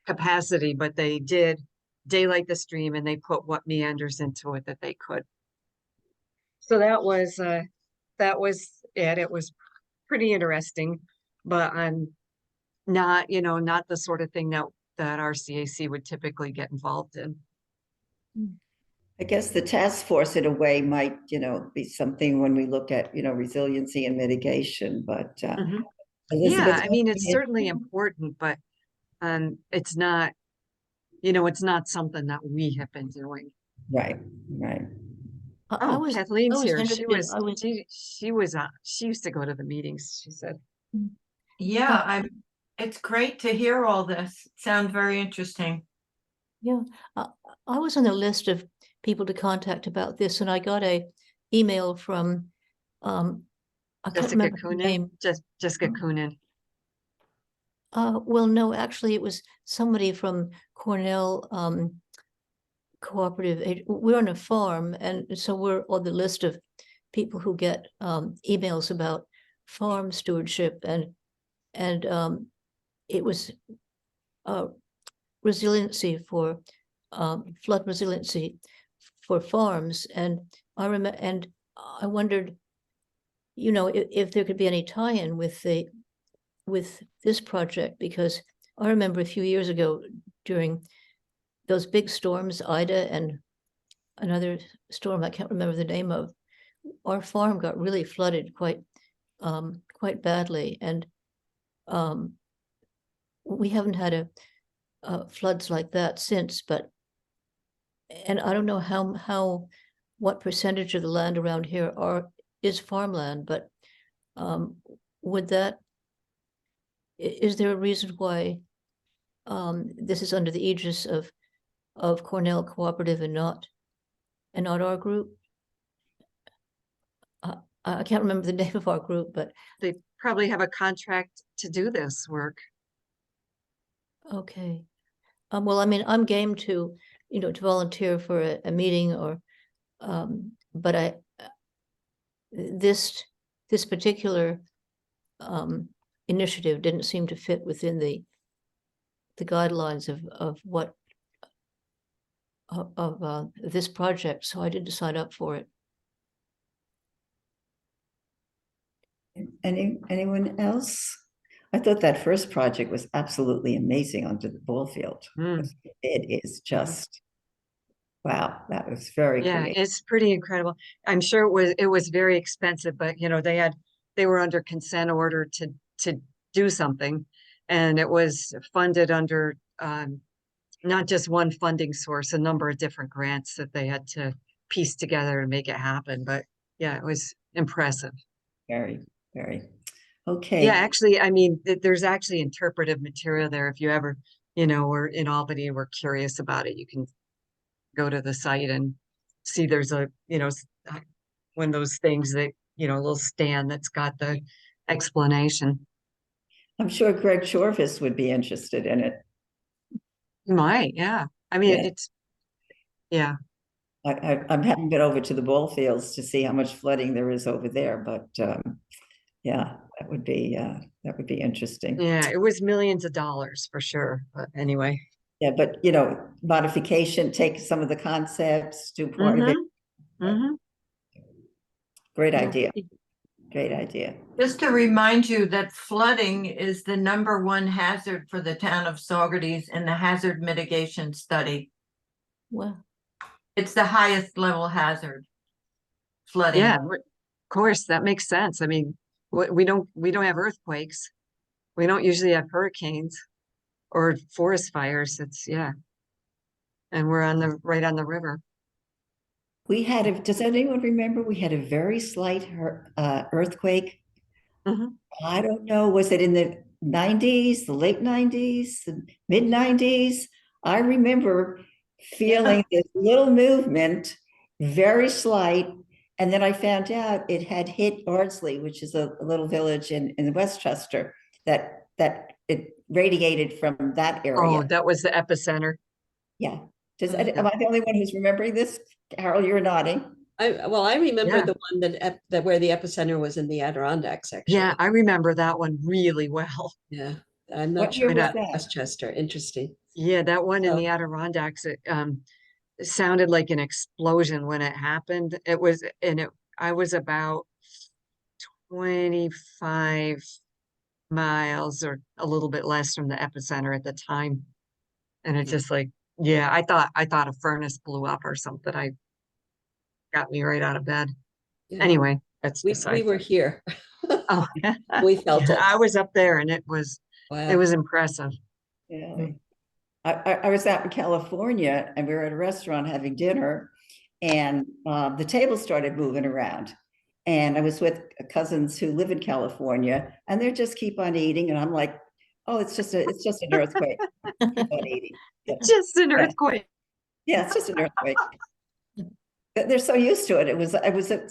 Speaker 7: capacity, but they did daylight the stream and they put what meanders into it that they could. So that was it. It was pretty interesting, but I'm not, you know, not the sort of thing that RCAC would typically get involved in.
Speaker 1: I guess the task force in a way might, you know, be something when we look at, you know, resiliency and mitigation, but
Speaker 7: Yeah,
Speaker 1: Elizabeth,
Speaker 7: I mean, it's certainly important, but it's not, you know, it's not something that we have been doing.
Speaker 1: right, right.
Speaker 3: I
Speaker 7: Oh,
Speaker 3: was,
Speaker 7: Kathleen's
Speaker 3: I was
Speaker 7: here.
Speaker 3: interested,
Speaker 7: She used to go to the meetings, she said.
Speaker 9: Yeah, it's great to hear all this. Sounds very interesting.
Speaker 3: yeah, I was on the list of people to contact about this, and I got a email from, I can't
Speaker 7: Jessica
Speaker 3: remember her
Speaker 7: Coonan,
Speaker 3: name.
Speaker 7: Jessica Coonan.
Speaker 3: Well, no, actually, it was somebody from Cornell Cooperative. We're on a farm, and so we're on the list of people who get emails about farm stewardship, and it was resiliency for flood resiliency for farms, and I remember, and I wondered, you know, if there could be any tie-in with this project, because I remember a few years ago during those big storms, Ida and another storm I can't remember the name of, our farm got really flooded quite badly, and we haven't had a floods like that since. But and I don't know what percentage of the land around here is farmland, but is there a reason why this is under the aegis of Cornell Cooperative and not our group? I can't remember the name of our group, but
Speaker 7: They probably have a contract to do this work.
Speaker 3: okay. Well, I mean, I'm game to, you know, to volunteer for a meeting, or but this particular initiative didn't seem to fit within the guidelines of what of this project, so I didn't sign up for it.
Speaker 1: Anyone else? I thought that first project was absolutely amazing under the ball field. It is just, wow, that was very
Speaker 7: Yeah,
Speaker 1: creative.
Speaker 7: it's pretty incredible. I'm sure it was very expensive, but you know, they had they were under consent order to do something. And it was funded under not just one funding source, a number of different grants that they had to piece together to make it happen. But yeah, it was impressive.
Speaker 1: Very, very.
Speaker 7: Yeah,
Speaker 1: Okay,
Speaker 7: actually, I mean, there's actually interpretive material there. If you ever, were in Albany and were curious about it, you can go to the site and see there's a, one of those things that, a little stand that's got the explanation.
Speaker 1: I'm sure Greg Shorvis would be interested in it.
Speaker 7: You might, yeah. I mean,
Speaker 1: Yeah.
Speaker 7: yeah.
Speaker 1: I haven't been over to the ball fields to see how much flooding there is over there, but yeah, that would be interesting.
Speaker 7: Yeah, it was millions of dollars for sure. But anyway.
Speaker 1: Yeah, but modification, take some of the concepts, do part of it.
Speaker 7: Mhm.
Speaker 1: Great
Speaker 7: Yeah.
Speaker 1: idea. Great idea.
Speaker 9: Just to remind you that flooding is the #1 hazard for the town of Saugerties in the hazard mitigation study.
Speaker 3: Well,
Speaker 9: It's the highest level hazard. Flooding.
Speaker 7: Yeah, of course, that makes sense. I mean, we don't have earthquakes. We don't usually have hurricanes or forest fires. And we're right on the river.
Speaker 1: Does anyone remember, we had a very slight earthquake?
Speaker 7: Mhm.
Speaker 1: I don't know, was it in the 90s, the late 90s, the mid 90s? I remember feeling this little movement, very slight, and then I found out it had hit Ardsley, which is a little village in Westchester, that it radiated from that area.
Speaker 7: Oh, that was the epicenter.
Speaker 1: Yeah.
Speaker 7: Okay.
Speaker 1: Am I the only one who's remembering this? Carol, you're nodding.
Speaker 5: I remember
Speaker 7: Yeah.
Speaker 5: the one that where the epicenter was in the Adirondacks, actually.
Speaker 7: Yeah, I remember that one really well.
Speaker 5: Yeah, I'm not
Speaker 1: What
Speaker 5: sure
Speaker 1: year was
Speaker 5: about
Speaker 1: that?
Speaker 5: Westchester. Interesting.
Speaker 7: Yeah, that one in
Speaker 5: So-
Speaker 7: the Adirondacks, it sounded like an explosion when it happened. I was about 25 miles or a little bit less from the epicenter at the time. And it's just like, yeah, I thought a furnace blew up or something. I got me right out of bed.
Speaker 5: Yeah.
Speaker 7: Anyway, that's
Speaker 5: We
Speaker 7: beside.
Speaker 5: were here.
Speaker 7: Oh,
Speaker 5: We felt it.
Speaker 7: I was up there and it was
Speaker 5: Wow.
Speaker 7: impressive.
Speaker 1: Yeah. I was out in California and we were at a restaurant having dinner and the table started moving around. And I was with cousins who live in California and they just keep on eating. And I'm like, oh, it's just an earthquake. Keep on eating. Yeah.
Speaker 7: Just an earthquake.
Speaker 1: Yeah, it's just an earthquake. They're so used to it. It was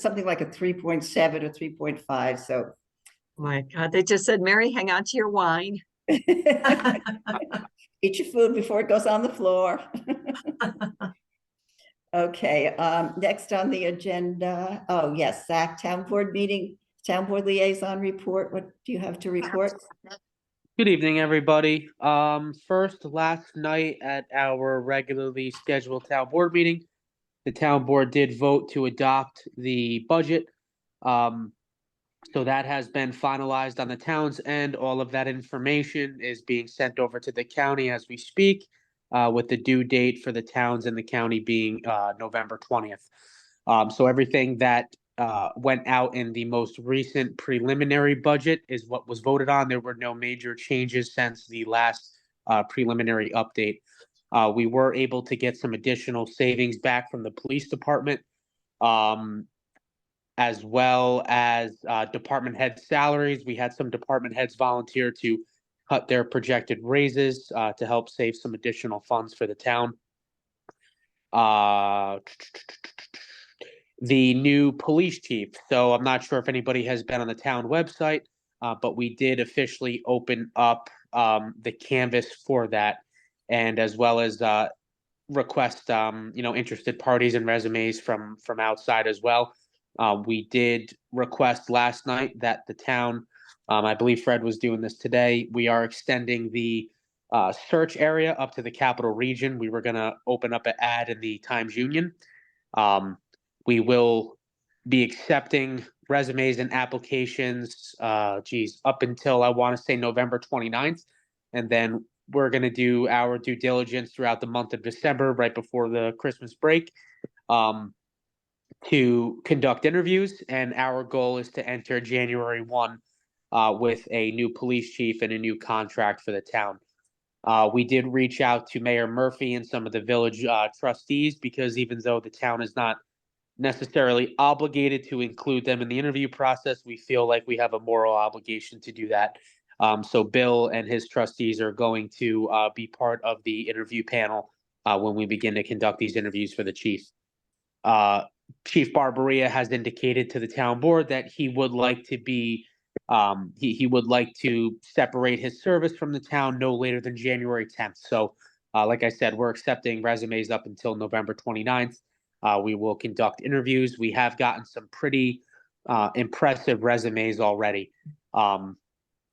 Speaker 1: something like a 3.7 or 3.5. So
Speaker 7: My God, they just said, Mary, hang on to your wine.
Speaker 1: eat your food before it goes on the floor. Okay, next on the agenda. Oh, yes, Zach, town board meeting, town board liaison report. What do you have to report?
Speaker 10: Good evening, everybody. First, last night at our regularly scheduled town board meeting, the town board did vote to adopt the budget. So that has been finalized on the town's end. All of that information is being sent over to the county as we speak, with the due date for the towns and the county being November 20th. So everything that went out in the most recent preliminary budget is what was voted on. There were no major changes since the last preliminary update. We were able to get some additional savings back from the police department, as well as department head salaries. We had some department heads volunteer to cut their projected raises to help save some additional funds for the town. The new police chief. So I'm not sure if anybody has been on the town website, but we did officially open up the canvas for that, and as well as request interested parties and resumes from outside as well. We did request last night that the town, I believe Fred was doing this today, we are extending the search area up to the capital region. We were going to open up an ad in the Times Union. We will be accepting resumes and applications, up until I want to say November 29th. And then we're going to do our due diligence throughout the month of December, right before the Christmas break. to conduct interviews, and our goal is to enter January 1 with a new police chief and a new contract for the town. We did reach out to Mayor Murphy and some of the village trustees, because even though the town is not necessarily obligated to include them in the interview process, we feel like we have a moral obligation to do that. So Bill and his trustees are going to be part of the interview panel when we begin to conduct these interviews for the chief. Chief Barbaria has indicated to the town board that he would like to be he would like to separate his service from the town no later than January 10th. So like I said, we're accepting resumes up until November 29th. We will conduct interviews. We have gotten some pretty impressive resumes already.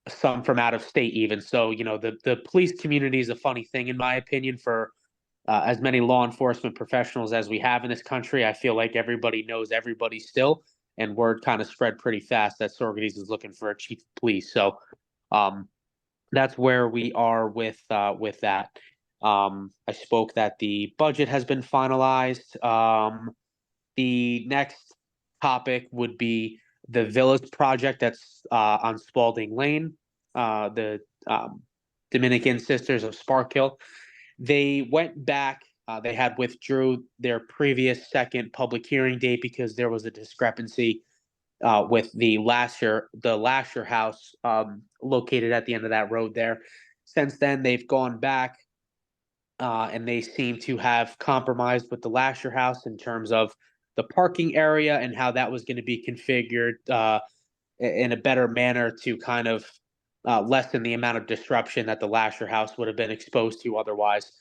Speaker 10: Some from out of state even. So, you know, the police community is a funny thing, in my opinion, for as many law enforcement professionals as we have in this country. I feel like everybody knows everybody still, and word kind of spread pretty fast that Saugerties is looking for a chief of police. So that's where we are with that. I spoke that the budget has been finalized. The next topic would be the Villas project that's on Spalding Lane, the Dominican Sisters of Sparkill. They went back. They had withdrew their previous second public hearing date because there was a discrepancy with the Lasher house located at the end of that road there. Since then, they've gone back and they seem to have compromised with the Lasher house in terms of the parking area and how that was going to be configured in a better manner to kind of lessen the amount of disruption that the Lasher house would have been exposed to otherwise.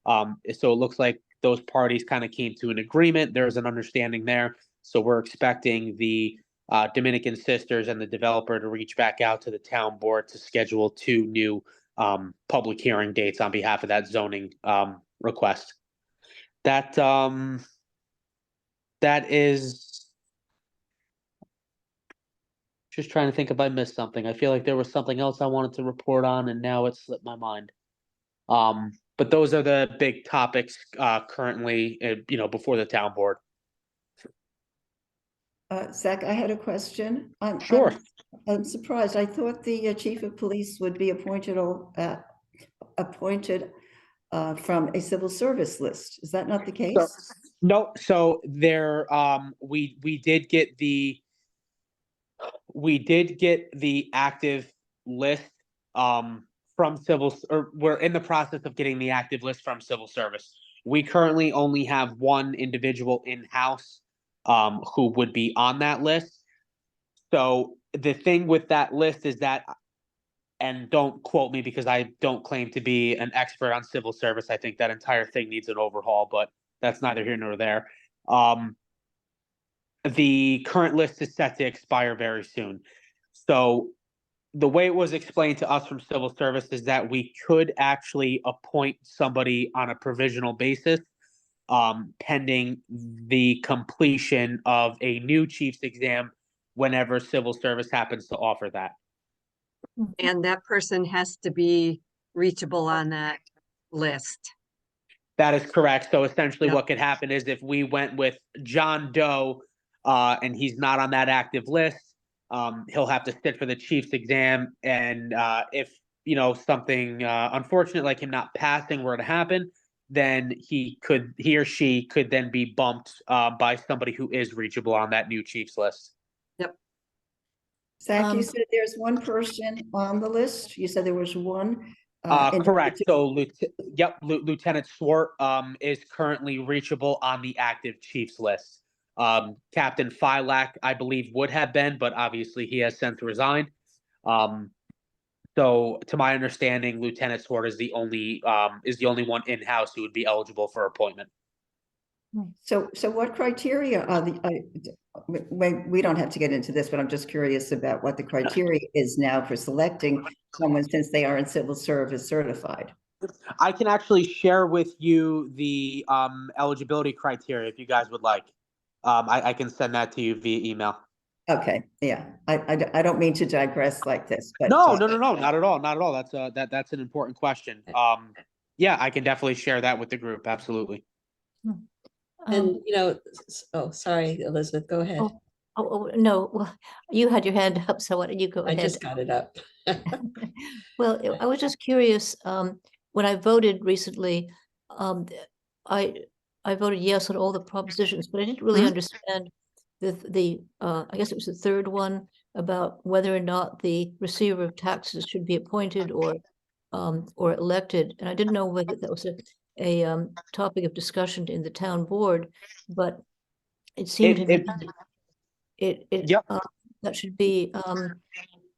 Speaker 10: So it looks like those parties kind of came to an agreement. There's an understanding there. So we're expecting the Dominican Sisters and the developer to reach back out to the town board to schedule 2 new public hearing dates on behalf of that zoning request. That is, just trying to think if I missed something. I feel like there was something else I wanted to report on, and now it slipped my mind. But those are the big topics currently, before the town board.
Speaker 1: Zach, I had a question.
Speaker 10: Sure.
Speaker 1: I'm surprised. I thought the chief of police would be appointed from a civil service list. Is that not the case?
Speaker 10: No, so there, we did get the active list from we're in the process of getting the active list from civil service. We currently only have one individual in-house who would be on that list. So the thing with that list is that, and don't quote me because I don't claim to be an expert on civil service. I think that entire thing needs an overhaul, but that's neither here nor there. The current list is set to expire very soon. So the way it was explained to us from civil service is that we could actually appoint somebody on a provisional basis, pending the completion of a new chief's exam whenever civil service happens to offer that.
Speaker 7: And that person has to be reachable on that list.
Speaker 10: That is correct. So essentially
Speaker 7: Yep.
Speaker 10: what could happen is if we went with John Doe and he's not on that active list, he'll have to sit for the chief's exam. And if, something unfortunate like him not passing were to happen, then he or she could then be bumped by somebody who is reachable on that new chief's list.
Speaker 1: Zach, you
Speaker 3: Um,
Speaker 1: said there's one person on the list. You said there was one.
Speaker 10: Correct.
Speaker 1: individual.
Speaker 10: So, Lieutenant Swart is currently reachable on the active chiefs list. Captain Filak, I believe, would have been, but obviously he has since resigned. So, to my understanding, Lieutenant Swart is the only one in-house who would be eligible for appointment.
Speaker 1: So what criteria are we don't have to get into this, but I'm just curious about what the criteria is now for selecting someone since they are in civil service certified.
Speaker 10: I can actually share with you the eligibility criteria if you guys would like. I can send that to you via email.
Speaker 1: Okay, yeah, I don't mean to digress like this, but.
Speaker 10: No, not at all. Not at all. That's an important question. Yeah, I can definitely share that with the group. Absolutely.
Speaker 5: And, oh, sorry, Elizabeth, go ahead.
Speaker 3: No, well, you had your hand up, so why don't you go
Speaker 5: I
Speaker 3: ahead?
Speaker 5: just got it up.
Speaker 3: Well, I was just curious, when I voted recently, I voted yes on all the propositions, but I didn't really understand I guess it was the third one about whether or not the receiver of taxes should be appointed or elected. And I didn't know whether that was a topic of discussion in the town board, but it seemed to me
Speaker 10: Yep.
Speaker 3: that should be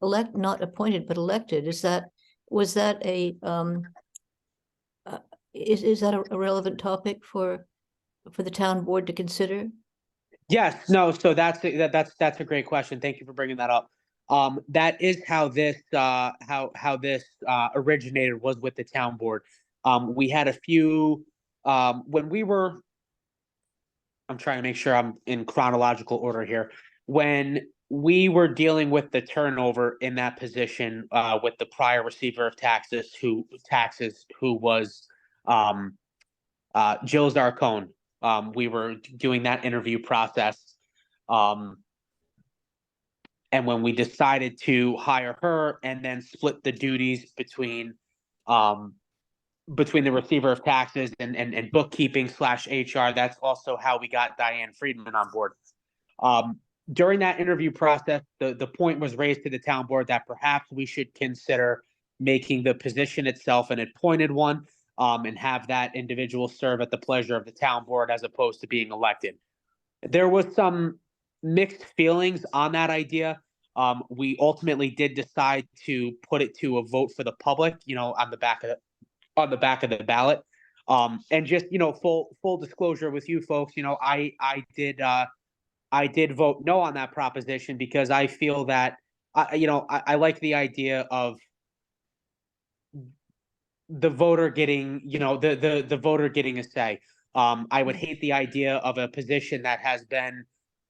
Speaker 3: not appointed, but elected. Was that is that a relevant topic for the town board to consider?
Speaker 10: Yes, no, so that's a great question. Thank you for bringing that up. That is how this originated, was with the town board. We had a few when we were. I'm trying to make sure I'm in chronological order here. When we were dealing with the turnover in that position with the prior receiver of taxes, who was Jill Zarcone. We were doing that interview process. And when we decided to hire her and then split the duties between the receiver of taxes and bookkeeping / HR, that's also how we got Diane Friedman on board. During that interview process, the point was raised to the town board that perhaps we should consider making the position itself an appointed one, and have that individual serve at the pleasure of the town board as opposed to being elected. There was some mixed feelings on that idea. We ultimately did decide to put it to a vote for the public, on the back of the ballot. And just, full disclosure with you folks, I did vote no on that proposition because I feel that I like the idea of the voter getting, the voter getting a say. I would hate the idea of a position that has been,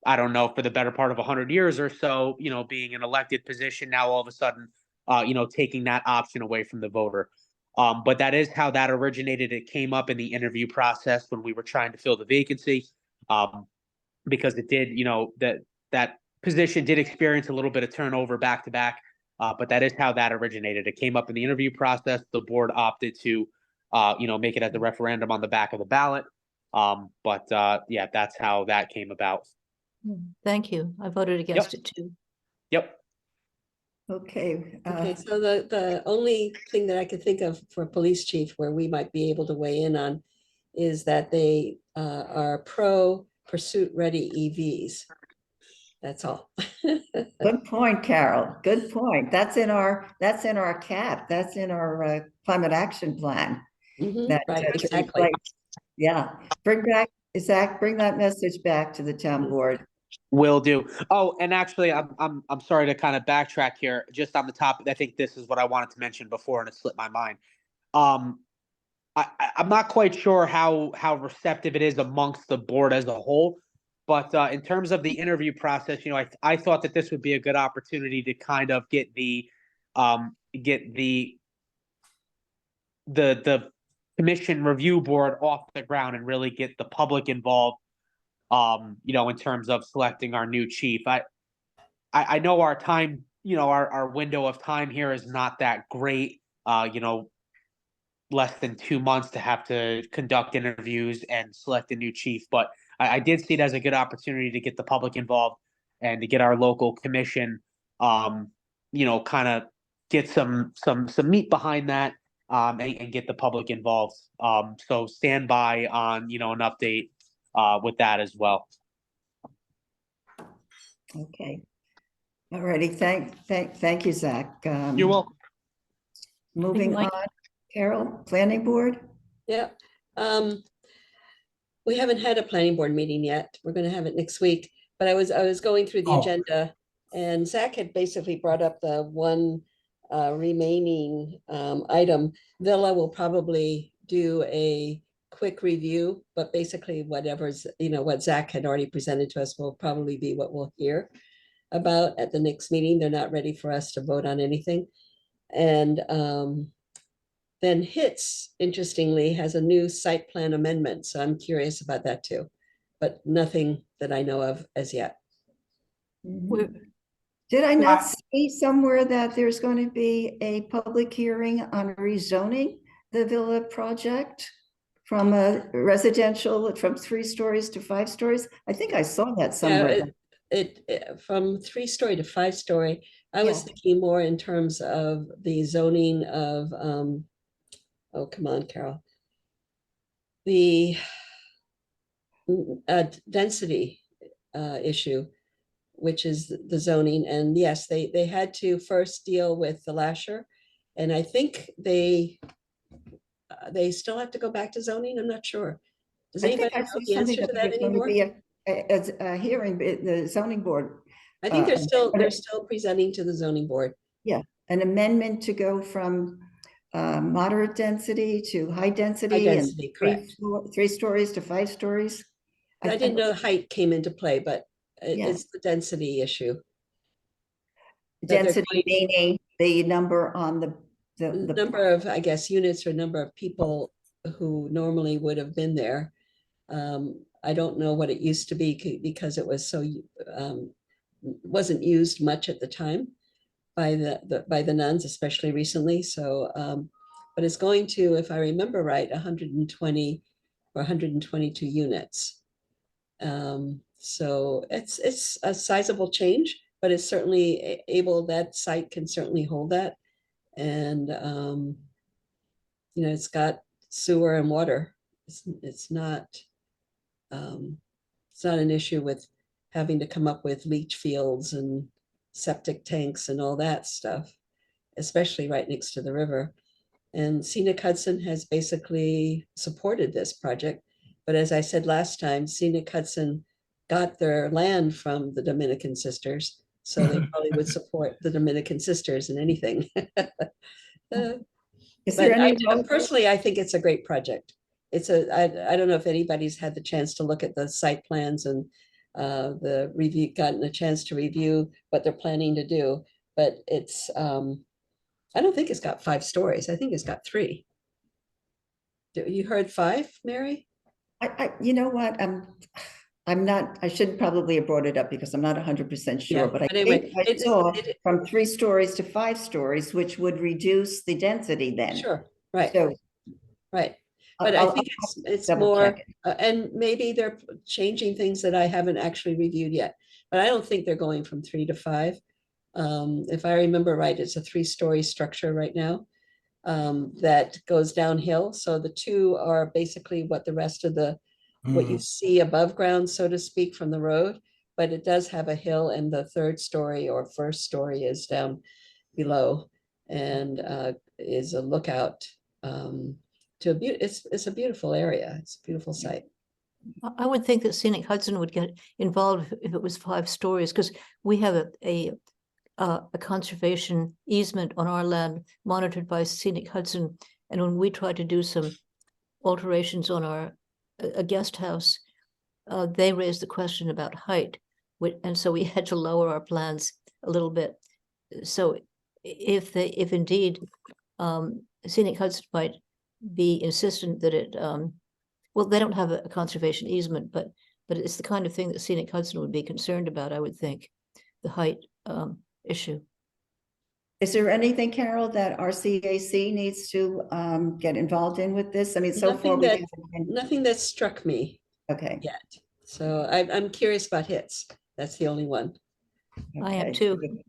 Speaker 10: I don't know, for the better part of 100 years or so, being an elected position, now all of a sudden, taking that option away from the voter. But that is how that originated. It came up in the interview process when we were trying to fill the vacancy, because it did, that position did experience a little bit of turnover back to back. But that is how that originated. It came up in the interview process. The board opted to, make it at the referendum on the back of the ballot. Yeah, that's how that came about.
Speaker 3: Thank you. I voted against it too.
Speaker 10: Yep.
Speaker 1: Okay.
Speaker 5: Okay, so the only thing that I could think of for police chief where we might be able to weigh in on is that they are pro pursuit ready EVs. That's all.
Speaker 1: Good point, Carol. Good point. That's in our CAP. That's in our climate action plan.
Speaker 5: Right,
Speaker 1: to
Speaker 5: exactly.
Speaker 1: replace. Yeah. Bring that message back to the town board.
Speaker 10: Will do. Oh, and actually, I'm sorry to kind of backtrack here. Just on the topic, I think this is what I wanted to mention before, and it slipped my mind. I'm not quite sure how receptive it is amongst the board as a whole, but in terms of the interview process, I thought that this would be a good opportunity to kind of get the commission review board off the ground and really get the public involved. In terms of selecting our new chief. I know our time, our window of time here is not that great. Less than 2 months to have to conduct interviews and select a new chief, but I did see it as a good opportunity to get the public involved and to get our local commission, kind of get some meat behind that, and get the public involved. So stand by on, an update with that as well.
Speaker 1: Okay. All righty. Thank you, Zach.
Speaker 10: You're welcome.
Speaker 1: Moving on, Carol, planning board.
Speaker 5: Yeah. We haven't had a planning board meeting yet. We're going to have it next week, but I was going through the agenda, and Zach had basically brought up the one remaining item. Villa will probably do a quick review, but basically whatever's, what Zach had already presented to us will probably be what we'll hear about at the next meeting. They're not ready for us to vote on anything. And then HITS, interestingly, has a new site plan amendment. So I'm curious about that too. but nothing that I know of as yet.
Speaker 3: Where,
Speaker 1: Did I not see somewhere that there's going to be a public hearing on rezoning the villa project from a residential, from 3 stories to 5 stories? I think I saw that
Speaker 5: Yeah,
Speaker 1: somewhere.
Speaker 5: it from 3-story to 5-story. I was
Speaker 1: Yeah.
Speaker 5: thinking more in terms of the zoning of, oh, come on, Carol. The density issue, which is the zoning. And yes, they had to first deal with the Lasher. And I think they still have to go back to zoning. I'm not sure. Does
Speaker 1: I think
Speaker 5: anybody
Speaker 1: I
Speaker 5: know
Speaker 1: saw
Speaker 5: the
Speaker 1: something
Speaker 5: answer to
Speaker 1: that
Speaker 5: that
Speaker 1: there's going to
Speaker 5: anymore?
Speaker 1: be a hearing, the zoning board.
Speaker 5: I think
Speaker 1: but
Speaker 5: they're still presenting to the zoning board.
Speaker 1: Yeah, an amendment to go from moderate density to high density and
Speaker 5: density, correct.
Speaker 1: 3 stories to 5 stories.
Speaker 5: I didn't know height came into play, but
Speaker 1: Yeah.
Speaker 5: it's the density issue. that they're
Speaker 1: Density
Speaker 5: going-
Speaker 1: meaning the number on the
Speaker 5: Number of, I guess, units or number of people who normally would have been there. I don't know what it used to be because it was so, wasn't used much at the time by the nuns, especially recently. So, but it's going to, if I remember right, 120 or 122 units. So it's a sizable change, but it's certainly able, that site can certainly hold that. And, it's got sewer and water. It's not an issue with having to come up with leach fields and septic tanks and all that stuff, especially right next to the river. And Scenic Hudson has basically supported this project. But as I said last time, Scenic Hudson got their land from the Dominican Sisters, so they probably would support the Dominican Sisters in anything.
Speaker 1: Is there any
Speaker 5: Personally, I think it's a great project. I don't know if anybody's had the chance to look at the site plans and gotten a chance to review what they're planning to do, but it's, I don't think it's got 5 stories. I think it's got 3. You heard 5, Mary?
Speaker 1: you know what? I'm not, I should probably have brought it up because I'm not 100% sure,
Speaker 5: Yeah,
Speaker 1: but I
Speaker 5: but anyway,
Speaker 1: think I saw from 3 stories to 5 stories, which would reduce the density then.
Speaker 5: Sure, right,
Speaker 1: So
Speaker 5: right. But I think it's
Speaker 1: double
Speaker 5: more,
Speaker 1: check
Speaker 5: and maybe they're changing things that I haven't actually reviewed yet, but I don't think they're going from 3 to 5. If I remember right, it's a 3-story structure right now that goes downhill. So the 2 are basically what the rest of what you see above ground, so to speak, from the road, but it does have a hill, and the 3rd story or 1st story is down below and is a lookout to it's a beautiful area. It's a beautiful site.
Speaker 3: I would think that Scenic Hudson would get involved if it was 5 stories, because we have a conservation easement on our land monitored by Scenic Hudson. And when we tried to do some alterations on a guest house, they raised the question about height, and so we had to lower our plans a little bit. So if indeed Scenic Hudson might be insistent that it, well, they don't have a conservation easement, but it's the kind of thing that Scenic Hudson would be concerned about, I would think, the height issue.
Speaker 1: Is there anything, Carol, that our CAC needs to get involved in with this? I mean, so far we haven't been-
Speaker 5: Nothing that struck me
Speaker 1: Okay.
Speaker 5: yet. So I'm curious about HITS. That's the only one.
Speaker 3: I am
Speaker 1: okay.
Speaker 3: too.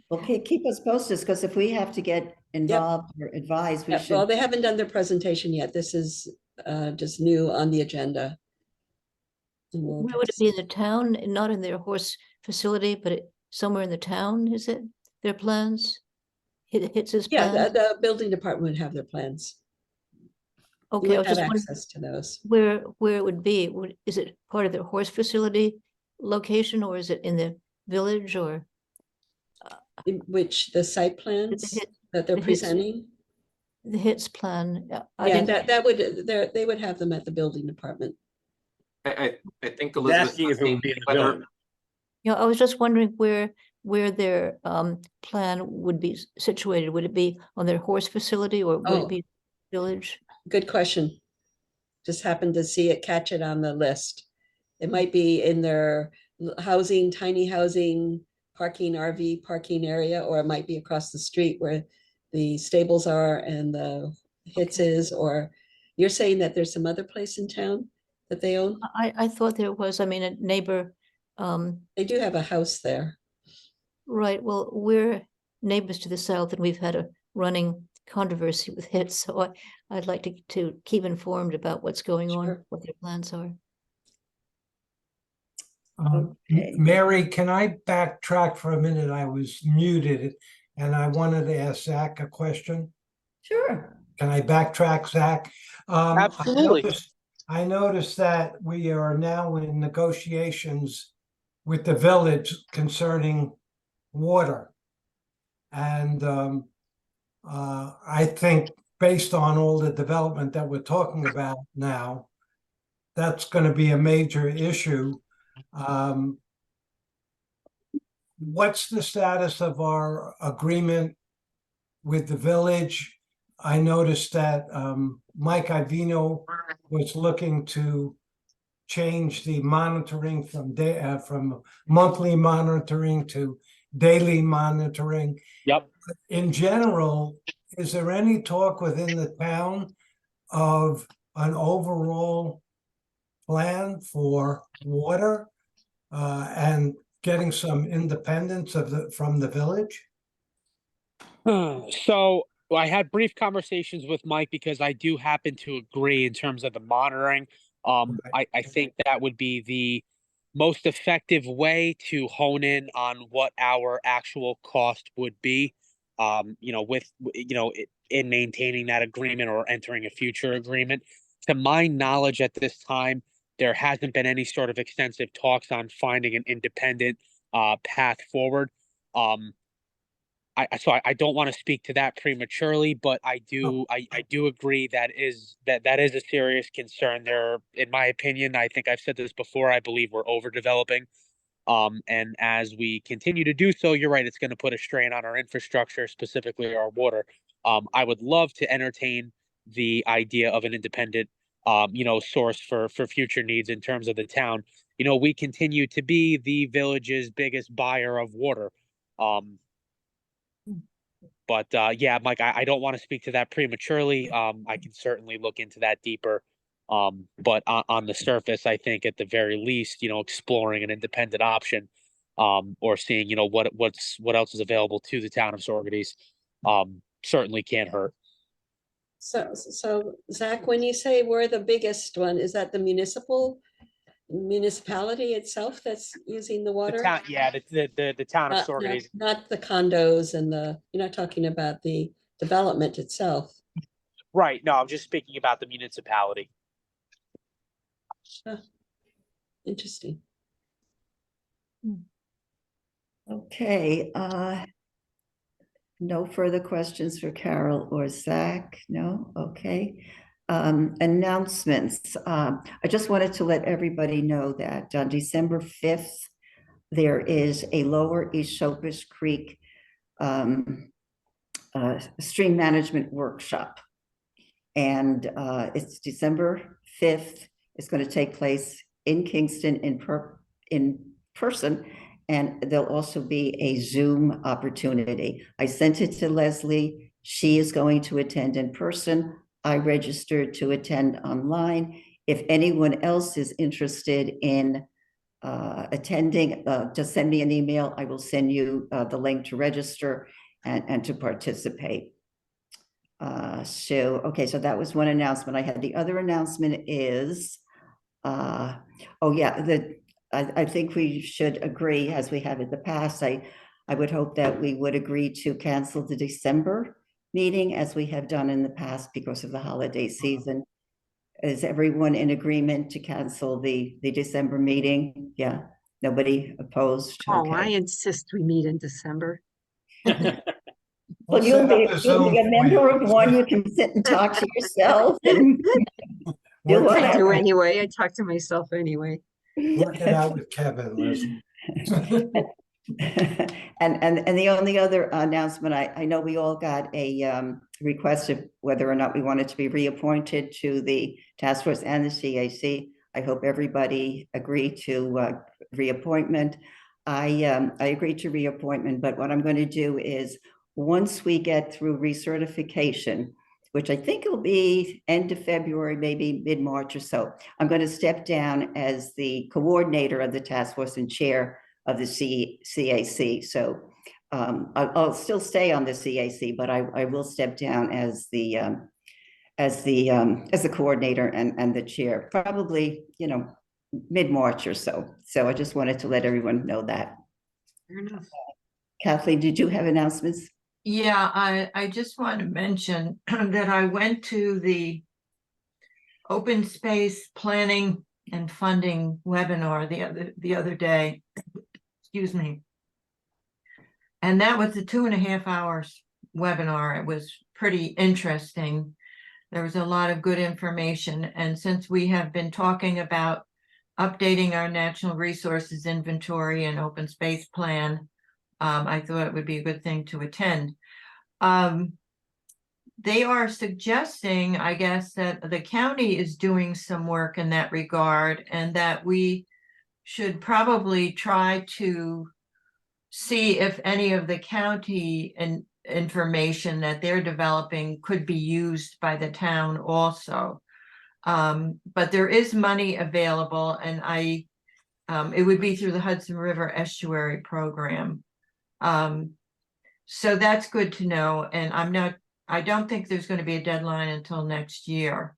Speaker 1: Well, keep us posted, because if we have to get involved or advised, we
Speaker 5: Yeah,
Speaker 1: should.
Speaker 5: well, they haven't done their presentation yet. This is just new on the agenda. And we'll
Speaker 3: Where would it be, in the town, not in their horse facility, but somewhere in the town, is it? Their plans? Hits his
Speaker 5: Yeah,
Speaker 3: plans?
Speaker 5: the building department would have their plans. You
Speaker 3: Okay, I
Speaker 5: would
Speaker 3: was
Speaker 5: have
Speaker 3: just wondering
Speaker 5: access to those.
Speaker 3: where it would be. Is it part of their horse facility location, or is it in the village, or?
Speaker 5: In which the site plans
Speaker 3: hit-
Speaker 5: that they're
Speaker 3: the HITS
Speaker 5: presenting?
Speaker 3: The HITS plan? I
Speaker 5: Yeah,
Speaker 3: didn't,
Speaker 5: that would, they would have them at the building department.
Speaker 4: I think
Speaker 6: He's
Speaker 4: Elizabeth.
Speaker 6: asking if it would be in the
Speaker 4: whether-
Speaker 6: village.
Speaker 3: I was just wondering where their plan would be situated. Would it be on their horse facility, or would
Speaker 5: Oh.
Speaker 3: it be village?
Speaker 5: Good question. just happened to see it, catch it on the list. It might be in their housing, tiny housing, parking, RV parking area, or it might be across the street where the stables are and the Hits is, or you're saying that there's some other place in town that they own?
Speaker 3: I thought there was, I mean, a neighbor,
Speaker 5: They do have a house there.
Speaker 3: right, well, we're neighbors to the south and we've had a running controversy with it, so I'd like to keep informed about what's going on,
Speaker 5: Sure.
Speaker 3: what their plans are.
Speaker 1: Okay.
Speaker 8: Mary, can I backtrack for a minute? I was muted and I wanted to ask Zach a question.
Speaker 1: Sure.
Speaker 8: Can I backtrack, Zach?
Speaker 10: Absolutely.
Speaker 8: I noticed that we are now in negotiations with the village concerning water. And I think based on all the development that we're talking about now, that's going to be a major issue. What's the status of our agreement with the village? I noticed that Mike Ivino was looking to change the monitoring from monthly monitoring to daily monitoring.
Speaker 10: Yep.
Speaker 8: In general, is there any talk within the town of an overall plan for water and getting some independence from the village?
Speaker 10: So I had brief conversations with Mike because I do happen to agree in terms of the monitoring. I think that would be the most effective way to hone in on what our actual cost would be. In maintaining that agreement or entering a future agreement. To my knowledge at this time, there hasn't been any sort of extensive talks on finding an independent path forward. I don't want to speak to that prematurely, but I do agree that is a serious concern. There, in my opinion, I think I've said this before, I believe we're overdeveloping. And as we continue to do so, you're right, it's going to put a strain on our infrastructure, specifically our water. I would love to entertain the idea of an independent source for future needs in terms of the town. We continue to be the village's biggest buyer of water. But yeah, Mike, I don't want to speak to that prematurely. I can certainly look into that deeper. But on the surface, I think at the very least, exploring an independent option, or seeing, what else is available to the town of Saugerties, certainly can't hurt.
Speaker 5: So Zach, when you say we're the biggest one, is that the municipality itself that's using the
Speaker 10: The
Speaker 5: water?
Speaker 10: town, yeah, the town of
Speaker 5: Not,
Speaker 10: Saugerties.
Speaker 5: not the condos and you're not talking about the development itself.
Speaker 10: Right. No, I'm just speaking about the municipality.
Speaker 5: Interesting.
Speaker 1: Okay, no further questions for Carol or Zach? No? Okay. Announcements. I just wanted to let everybody know that on December 5th, there is a Lower East Showfish Creek stream management workshop. And it's December 5th. It's going to take place in Kingston in person. And there'll also be a Zoom opportunity. I sent it to Leslie. She is going to attend in person. I registered to attend online. If anyone else is interested in attending, just send me an email. I will send you the link to register and to participate. So that was one announcement I had. The other announcement is, I think we should agree, as we have in the past. I would hope that we would agree to cancel the December meeting as we have done in the past because of the holiday season. Is everyone in agreement to cancel the December meeting? Yeah, nobody opposed?
Speaker 7: Oh, I
Speaker 1: Okay.
Speaker 7: insist we meet in December.
Speaker 1: Well, you'll be a member of one. You can sit and talk to yourself and do
Speaker 7: I do
Speaker 1: whatever.
Speaker 7: anyway. I talk to myself anyway.
Speaker 8: Work it out with Kevin, Leslie.
Speaker 1: And the only other announcement, I know we all got a request of whether or not we wanted to be reappointed to the task force and the CAC. I hope everybody agreed to reappointment. I agreed to reappointment, but what I'm going to do is once we get through recertification, which I think will be end of February, maybe mid-March or so, I'm going to step down as the coordinator of the task force and chair of the CAC. So I'll still stay on the CAC, but I will step down as the coordinator and the chair, probably, mid-March or so. So I just wanted to let everyone know that.
Speaker 7: Fair enough.
Speaker 1: Kathleen, did you have announcements?
Speaker 9: Yeah, I just want to mention that I went to the open space planning and funding webinar the other day. Excuse me. And that was a 2.5 hours webinar. It was pretty interesting. There was a lot of good information. And since we have been talking about updating our natural resources inventory and open space plan, I thought it would be a good thing to attend. They are suggesting, I guess, that the county is doing some work in that regard, and that we should probably try to see if any of the county information that they're developing could be used by the town also. But there is money available, and it would be through the Hudson River Estuary Program. So that's good to know. And I don't think there's going to be a deadline until next year.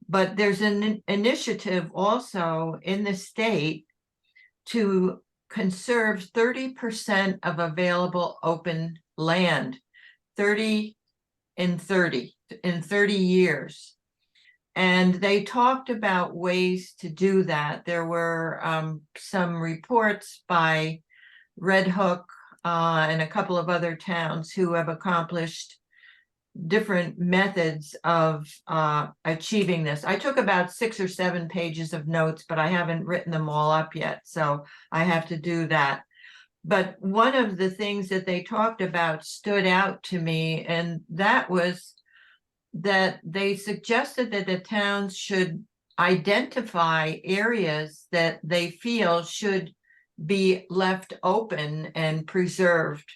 Speaker 9: But there's an initiative also in the state to conserve 30% of available open land, 30 in 30 years. And they talked about ways to do that. There were some reports by Red Hook and a couple of other towns who have accomplished different methods of achieving this. I took about 6 or 7 pages of notes, but I haven't written them all up yet, so I have to do that. But one of the things that they talked about stood out to me, and that was that they suggested that the towns should identify areas that they feel should be left open and preserved,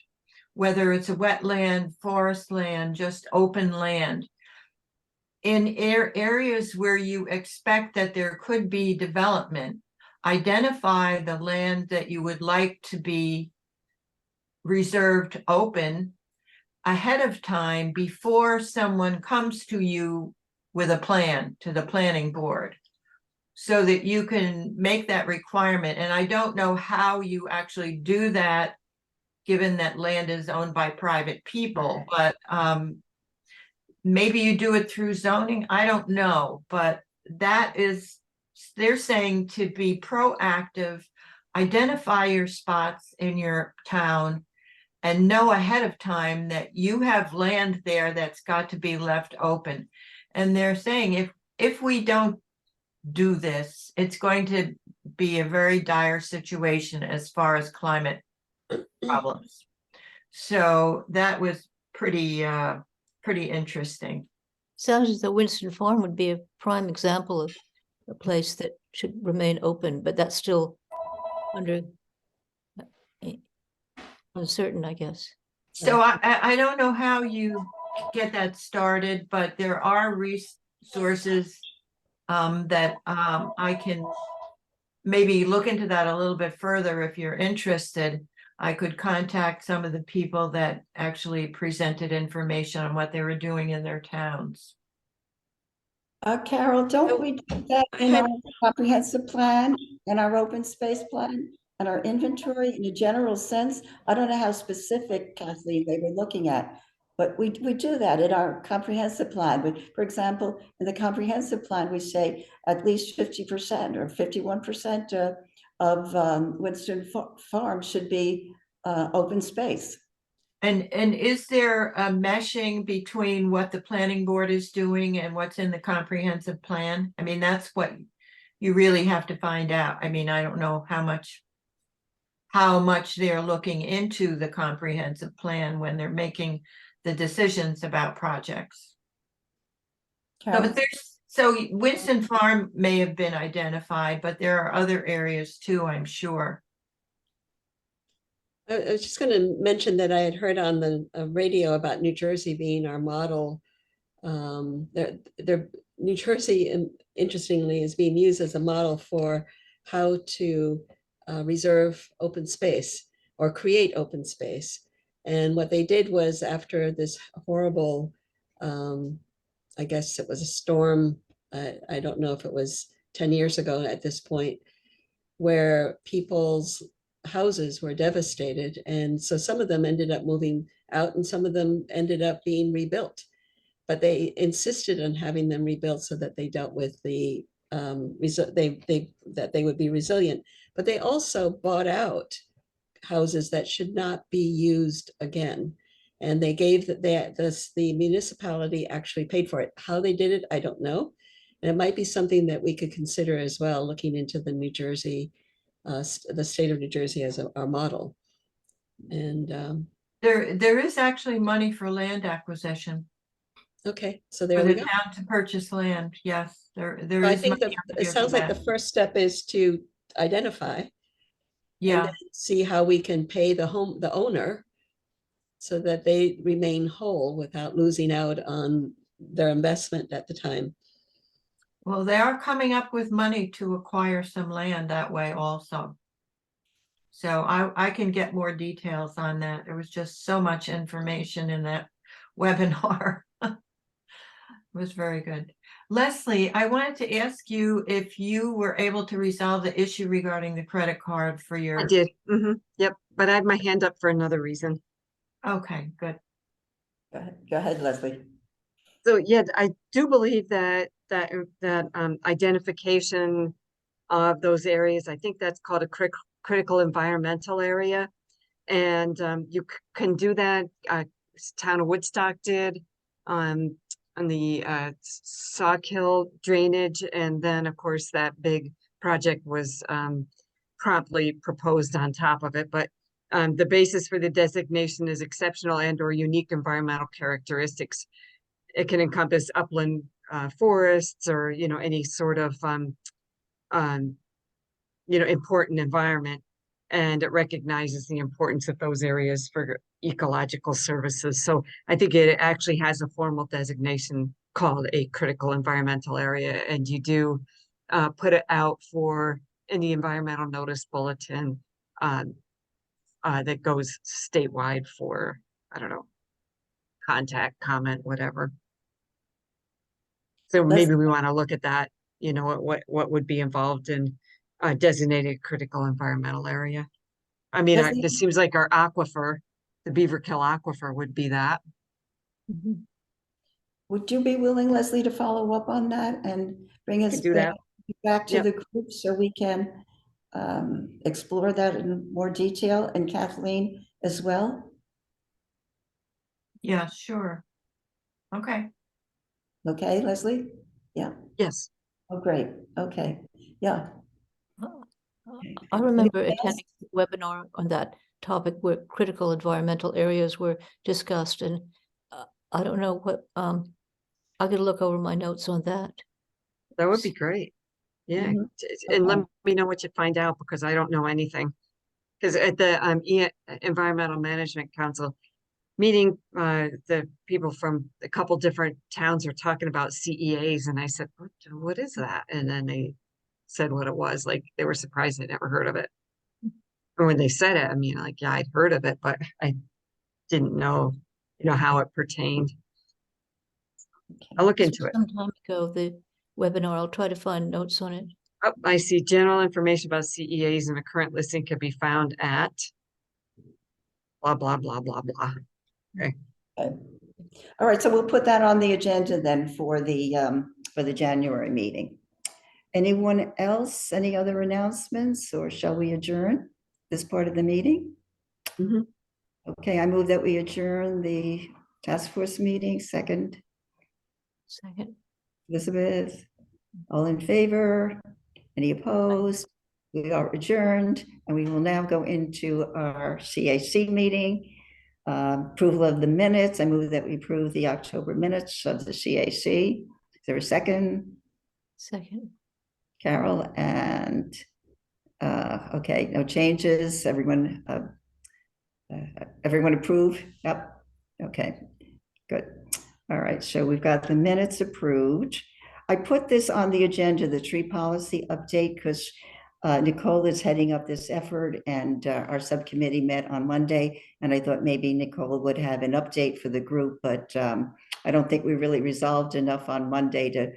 Speaker 9: whether it's a wetland, forest land, just open land. In areas where you expect that there could be development, identify the land that you would like to be reserved open ahead of time before someone comes to you with a plan to the planning board, so that you can make that requirement. And I don't know how you actually do that, given that land is owned by private people, but maybe you do it through zoning. I don't know, but that is, they're saying to be proactive, identify your spots in your town, and know ahead of time that you have land there that's got to be left open. And they're saying if we don't do this, it's going to be a very dire situation as far as climate problems. So that was pretty interesting.
Speaker 3: Sounds as though Winston Farm would be a prime example of a place that should remain open, but that's still under uncertain, I guess.
Speaker 9: So I don't know how you get that started, but there are resources that I can maybe look into that a little bit further if you're interested. I could contact some of the people that actually presented information on what they were doing in their towns.
Speaker 1: Carol, don't we do that in our comprehensive plan and our open space plan and our inventory in a general sense? I don't know how specific, Kathleen, they were looking at, but we do that in our comprehensive plan. But for example, in the comprehensive plan, we say at least 50% or 51% of Winston Farm should be open space.
Speaker 9: And is there a meshing between what the planning board is doing and what's in the comprehensive plan? I mean, that's what you really have to find out. I mean, I don't know how how much they're looking into the comprehensive plan when they're making the decisions about projects. So,
Speaker 1: Carol?
Speaker 9: but so Winston Farm may have been identified, but there are other areas too, I'm sure.
Speaker 5: I was just going to mention that I had heard on the radio about New Jersey being our model. New Jersey, interestingly, is being used as a model for how to reserve open space or create open space. And what they did was, after this horrible, I guess it was a storm, I don't know if it was 10 years ago at this point, where people's houses were devastated. And so some of them ended up moving out and some of them ended up being rebuilt. But they insisted on having them rebuilt so that they dealt with the that they would be resilient. But they also bought out houses that should not be used again. And they gave the municipality actually paid for it. How they did it, I don't know. And it might be something that we could consider as well, looking into the New Jersey, the state of New Jersey as our model. And
Speaker 9: There is actually money for land acquisition.
Speaker 5: okay, so
Speaker 9: For
Speaker 5: there we
Speaker 9: the
Speaker 5: go.
Speaker 9: town to purchase land, yes, there
Speaker 5: I
Speaker 9: is.
Speaker 5: think
Speaker 9: money out
Speaker 5: it
Speaker 9: there
Speaker 5: sounds
Speaker 9: for
Speaker 5: like the
Speaker 9: that.
Speaker 5: first step is to identify and
Speaker 9: Yeah,
Speaker 5: then see how we can pay the owner so that they remain whole without losing out on their investment at the time.
Speaker 9: well, they are coming up with money to acquire some land that way also. So I can get more details on that. There was just so much information in that webinar. It was very good. Leslie, I wanted to ask you if you were able to resolve the issue regarding the credit card for your.
Speaker 7: I did. Yep. But I had my hand up for another reason.
Speaker 9: Okay, good.
Speaker 1: Go ahead, Leslie.
Speaker 7: So yeah, I do believe that identification of those areas, I think that's called a critical environmental area. And you can do that. Town of Woodstock did on the Sawkill drainage. And then of course that big project was promptly proposed on top of it. But the basis for the designation is exceptional and or unique environmental characteristics. It can encompass upland forests or, any sort of, important environment. And it recognizes the importance of those areas for ecological services. So I think it actually has a formal designation called a critical environmental area. And you do put it out in the environmental notice bulletin that goes statewide for, I don't know, contact, comment, whatever. So maybe we want to look at that, what would be involved in designated critical environmental area. I mean,
Speaker 1: Leslie?
Speaker 7: this seems like our aquifer, the Beaverkill Aquifer would be that.
Speaker 3: Mhm.
Speaker 1: Would you be willing, Leslie, to follow up on that and bring us
Speaker 7: Could do that.
Speaker 1: back to
Speaker 7: Yep.
Speaker 1: the group so we can explore that in more detail, and Kathleen as well?
Speaker 9: Yeah, sure. Okay.
Speaker 1: Okay, Leslie? Yeah.
Speaker 7: Yes.
Speaker 1: Oh, great. Okay. Yeah.
Speaker 3: I remember
Speaker 1: Anything else?
Speaker 3: attending a webinar on that topic where critical environmental areas were discussed, and I don't know what, I gotta look over my notes on that.
Speaker 7: That would be great. Yeah.
Speaker 1: Mhm.
Speaker 7: And
Speaker 1: Okay.
Speaker 7: let me know what you find out because I don't know anything. Because at the Environmental Management Council meeting, the people from a couple different towns are talking about CEAs. And I said, what is that? And then they said what it was. Like they were surprised I'd never heard of it. And when they said it, I mean, like, yeah, I'd heard of it, but I didn't know, how it pertained. I'll look
Speaker 3: This
Speaker 7: into
Speaker 3: was
Speaker 7: it.
Speaker 3: some time ago, the webinar. I'll try to find notes on it.
Speaker 7: Oh, I see general information about CEAs and the current listing can be found at blah, blah, blah, blah, blah.
Speaker 1: Okay. All right, so we'll put that on the agenda then for the January meeting. Anyone else, any other announcements, or shall we adjourn this part of the meeting?
Speaker 7: Mhm.
Speaker 1: Okay, I move that we adjourn the task force meeting. Second,
Speaker 3: Second.
Speaker 1: Elizabeth, all in favor? Any opposed? we are adjourned, and we will now go into our CAC meeting. Approval of the minutes. I move that we approve the October minutes of the CAC. Is there a second?
Speaker 3: Second.
Speaker 1: Carol, and okay, no changes. Everyone approve? Yep. Okay, good. All right, so we've got the minutes approved. I put this on the agenda, the tree policy update, because Nicole is heading up this effort, and our subcommittee met on Monday, and I thought maybe Nicole would have an update for the group, but I don't think we really resolved enough on Monday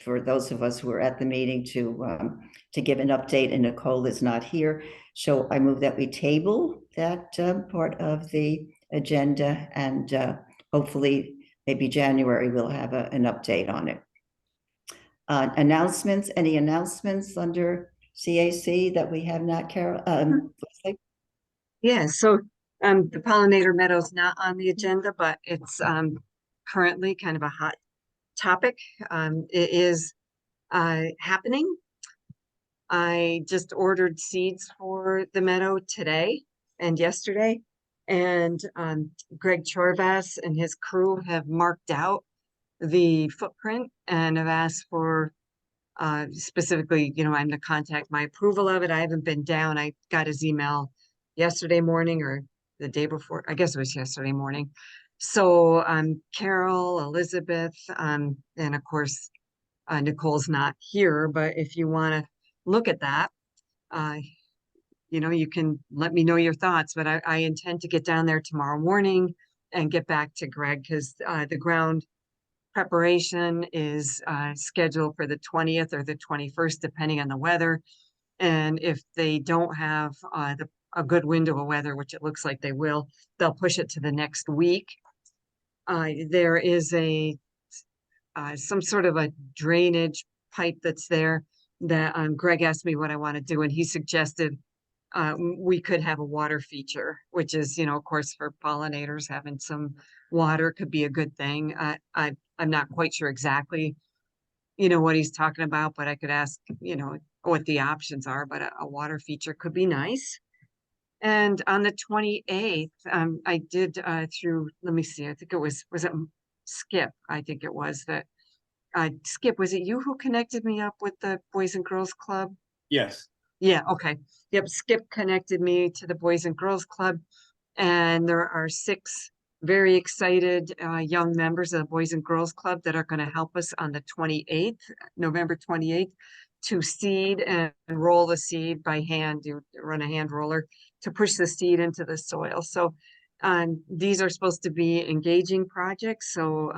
Speaker 1: for those of us who were at the meeting to give an update, and Nicole is not here. So I move that we table that part of the agenda, and hopefully maybe January we'll have an update on it. Announcements, any announcements under CAC that we have not, Carol?
Speaker 7: Yeah, so the pollinator meadow's not on the agenda, but it's currently kind of a hot topic. It is happening. I just ordered seeds for the meadow today and yesterday, and Greg Chorvas and his crew have marked out the footprint and have asked for specifically, I'm to contact my approval of it. I haven't been down. I got his email yesterday morning or the day before. I guess it was yesterday morning. So Carol, Elizabeth, and of course, Nicole's not here, but if you want to look at that, you can let me know your thoughts, but I intend to get down there tomorrow morning and get back to Greg, because the ground preparation is scheduled for the 20th or the 21st, depending on the weather. And if they don't have a good window of weather, which it looks like they will, they'll push it to the next week. There is some sort of a drainage pipe that's there that Greg asked me what I want to do, and he suggested we could have a water feature, which is, of course, for pollinators, having some water could be a good thing. I'm not quite sure exactly, what he's talking about, but I could ask, what the options are, but a water feature could be nice. And on the 28th, I did let me see, I think it was it Skip? I think it was that, Skip, was it you who connected me up with the Boys and Girls Club?
Speaker 6: Yes.
Speaker 7: Yeah, okay. Yep, Skip connected me to the Boys and Girls Club, and there are 6 very excited young members of the Boys and Girls Club that are going to help us on the 28th, November 28th, to seed and roll the seed by hand, run a hand roller to push the seed into the soil. So these are supposed to be engaging projects, so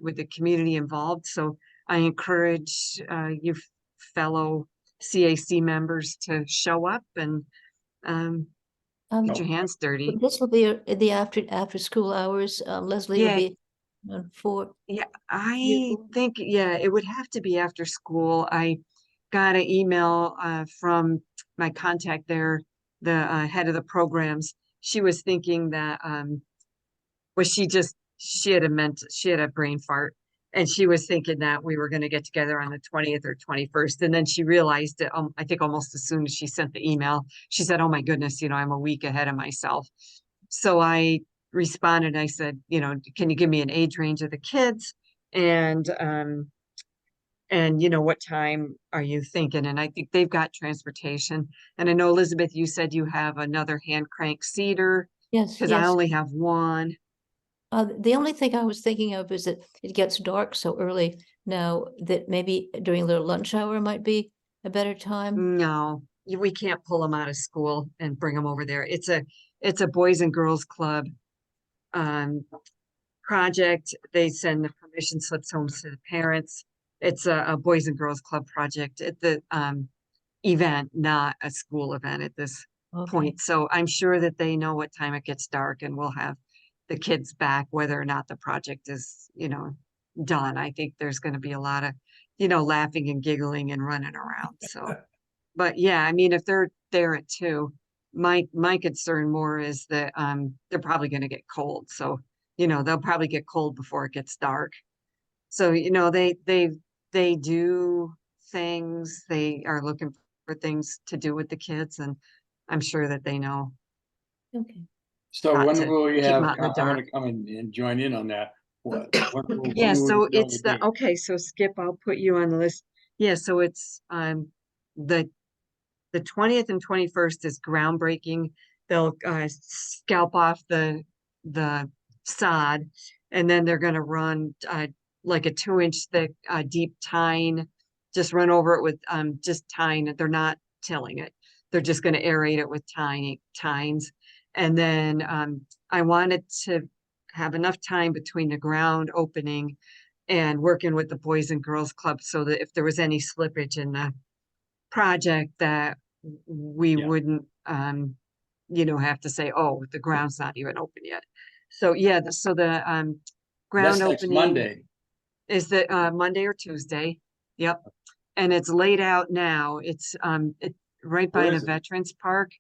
Speaker 7: with the community involved. So I encourage you fellow CAC members to show up and get your hands dirty.
Speaker 3: This will be the after school hours. Leslie will be on 4.
Speaker 7: Yeah, I think, it would have to be after school. I got an email from my contact there, the head of the programs. She was thinking that she had a brain fart, and she was thinking that we were going to get together on the 20th or 21st. And then she realized it, I think almost as soon as she sent the email, she said, oh my goodness, I'm a week ahead of myself. So I responded, I said, can you give me an age range of the kids? And what time are you thinking? And I think they've got transportation. And I know, Elizabeth, you said you have another hand crank seeder.
Speaker 3: Yes.
Speaker 7: Because I only have one.
Speaker 3: The only thing I was thinking of is that it gets dark so early now that maybe during their lunch hour might be a better time.
Speaker 7: No, we can't pull them out of school and bring them over there. It's a Boys and Girls Club project. They send the permission slips home to the parents. It's a Boys and Girls Club project at the event, not a school event at this point. So I'm sure that they know what time it gets dark, and we'll have the kids back, whether or not the project is, done. I think there's going to be a lot of, laughing and giggling and running around. So, but yeah, I mean, if they're there at 2, my concern more is that they're probably going to get cold. So, they'll probably get cold before it gets dark. So, they do things. They are looking for things to do with the kids, and I'm sure that they know.
Speaker 3: Okay.
Speaker 6: So
Speaker 7: Not
Speaker 6: when
Speaker 7: to
Speaker 6: will you
Speaker 7: keep 'em
Speaker 6: have,
Speaker 7: out in the
Speaker 6: I want
Speaker 7: dark.
Speaker 6: to come and join in on that. When
Speaker 7: Yeah,
Speaker 6: will
Speaker 7: so
Speaker 6: you know
Speaker 7: it's
Speaker 6: the
Speaker 7: the,
Speaker 6: date?
Speaker 7: okay, so Skip, I'll put you on the list. Yeah, so it's, the 20th and 21st is groundbreaking. They'll, scalp off the sod, and then they're gonna run, like a 2-inch thick, deep tine. Just run over it with, just tine. They're not tilling it. They're just gonna aerate it with tines. And then, I wanted to have enough time between the ground opening and working with the Boys and Girls Club so that if there was any slippage in the project that we
Speaker 6: Yeah.
Speaker 7: wouldn't, have to say, oh, the ground's not even open yet. So yeah, so the,
Speaker 6: That's
Speaker 7: ground
Speaker 6: next
Speaker 7: opening
Speaker 6: Monday.
Speaker 7: is the, Monday or Tuesday. Yep. And it's laid out now. It's, right
Speaker 6: Where
Speaker 7: by the
Speaker 6: is it?
Speaker 7: Veterans Park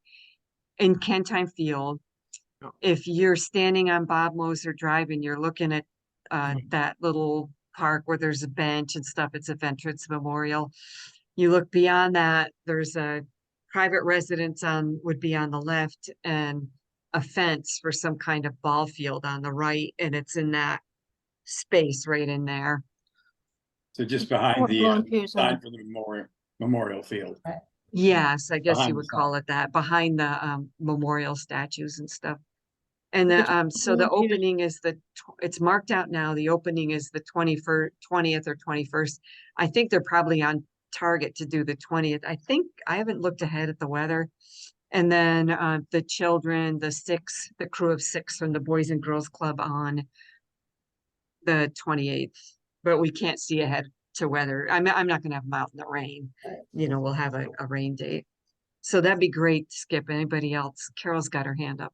Speaker 7: in Kentime Field.
Speaker 4: Oh.
Speaker 7: If you're standing on Bob Moser Drive and you're looking at, that little park where there's a bench and stuff, it's a Veterans Memorial. You look beyond that, there's a private residence would be on the left, and a fence for some kind of ball field on the right, and it's in that space right in there.
Speaker 6: So just behind
Speaker 3: More
Speaker 6: the
Speaker 3: volunteers on
Speaker 6: sign for the memorial field.
Speaker 7: Yes, I guess
Speaker 6: Behind
Speaker 7: you
Speaker 6: the
Speaker 7: would
Speaker 6: sign.
Speaker 7: call it that, behind the memorial statues and stuff. And
Speaker 3: But
Speaker 7: the so the
Speaker 3: volunteers-
Speaker 7: opening is it's marked out now. The opening is the 20th or 21st. I think they're probably on target to do the 20th. I think I haven't looked ahead at the weather. And then the children, the crew of 6 from the Boys and Girls Club on the 28th. But we can't see ahead to weather. I'm not gonna have them out in the rain. We'll have a rain date. So that'd be great, Skip. Anybody else? Carol's got her hand up.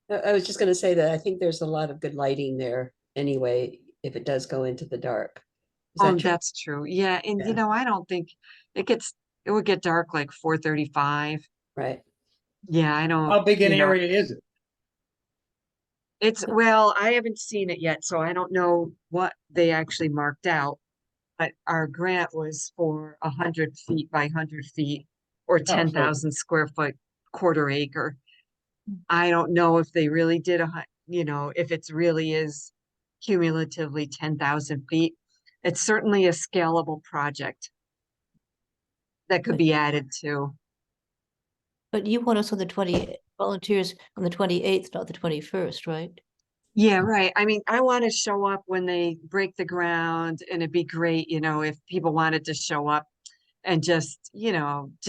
Speaker 5: I was just gonna say that I think there's a lot of good lighting there anyway, if it does go into the dark. Is
Speaker 7: Oh,
Speaker 5: that true?
Speaker 7: that's true. Yeah, and
Speaker 5: Yeah.
Speaker 7: I don't think it would get dark like 4:35.
Speaker 5: Right.
Speaker 7: Yeah, I don't.
Speaker 6: How big an
Speaker 7: you know,
Speaker 6: area is it?
Speaker 7: Well, I haven't seen it yet, so I don't know what they actually marked out. But our grant was for 100 feet by 100 feet, or
Speaker 6: so-
Speaker 7: 10,000 square foot, quarter acre. I don't know if they really did if it's really is cumulatively 10,000 feet. It's certainly a scalable project that could be added to.
Speaker 3: But you want us on the volunteers on the 28th, not the 21st, right?
Speaker 7: Yeah, right. I mean, I want to show up when they break the ground, and it'd be great, if people wanted to show up and just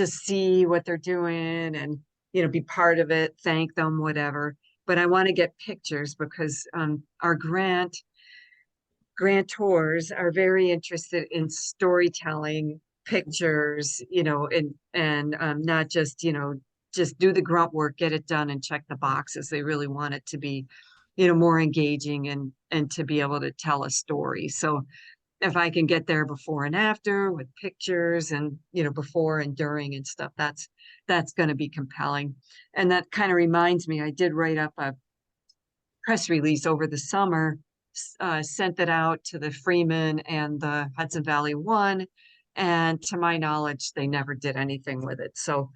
Speaker 7: see what they're doing and, be part of it, thank them, whatever. But I want to get pictures because our grantors are very interested in storytelling, pictures, and not just, just do the grunt work, get it done and check the boxes. They really want it to be, more engaging and to be able to tell a story. So if I can get there before and after with pictures and, before and during and stuff, that's going to be compelling. And that kind of reminds me, I did write up a press release over the summer, sent it out to the Freeman and the Hudson Valley One. And to my knowledge, they never did anything with it. So,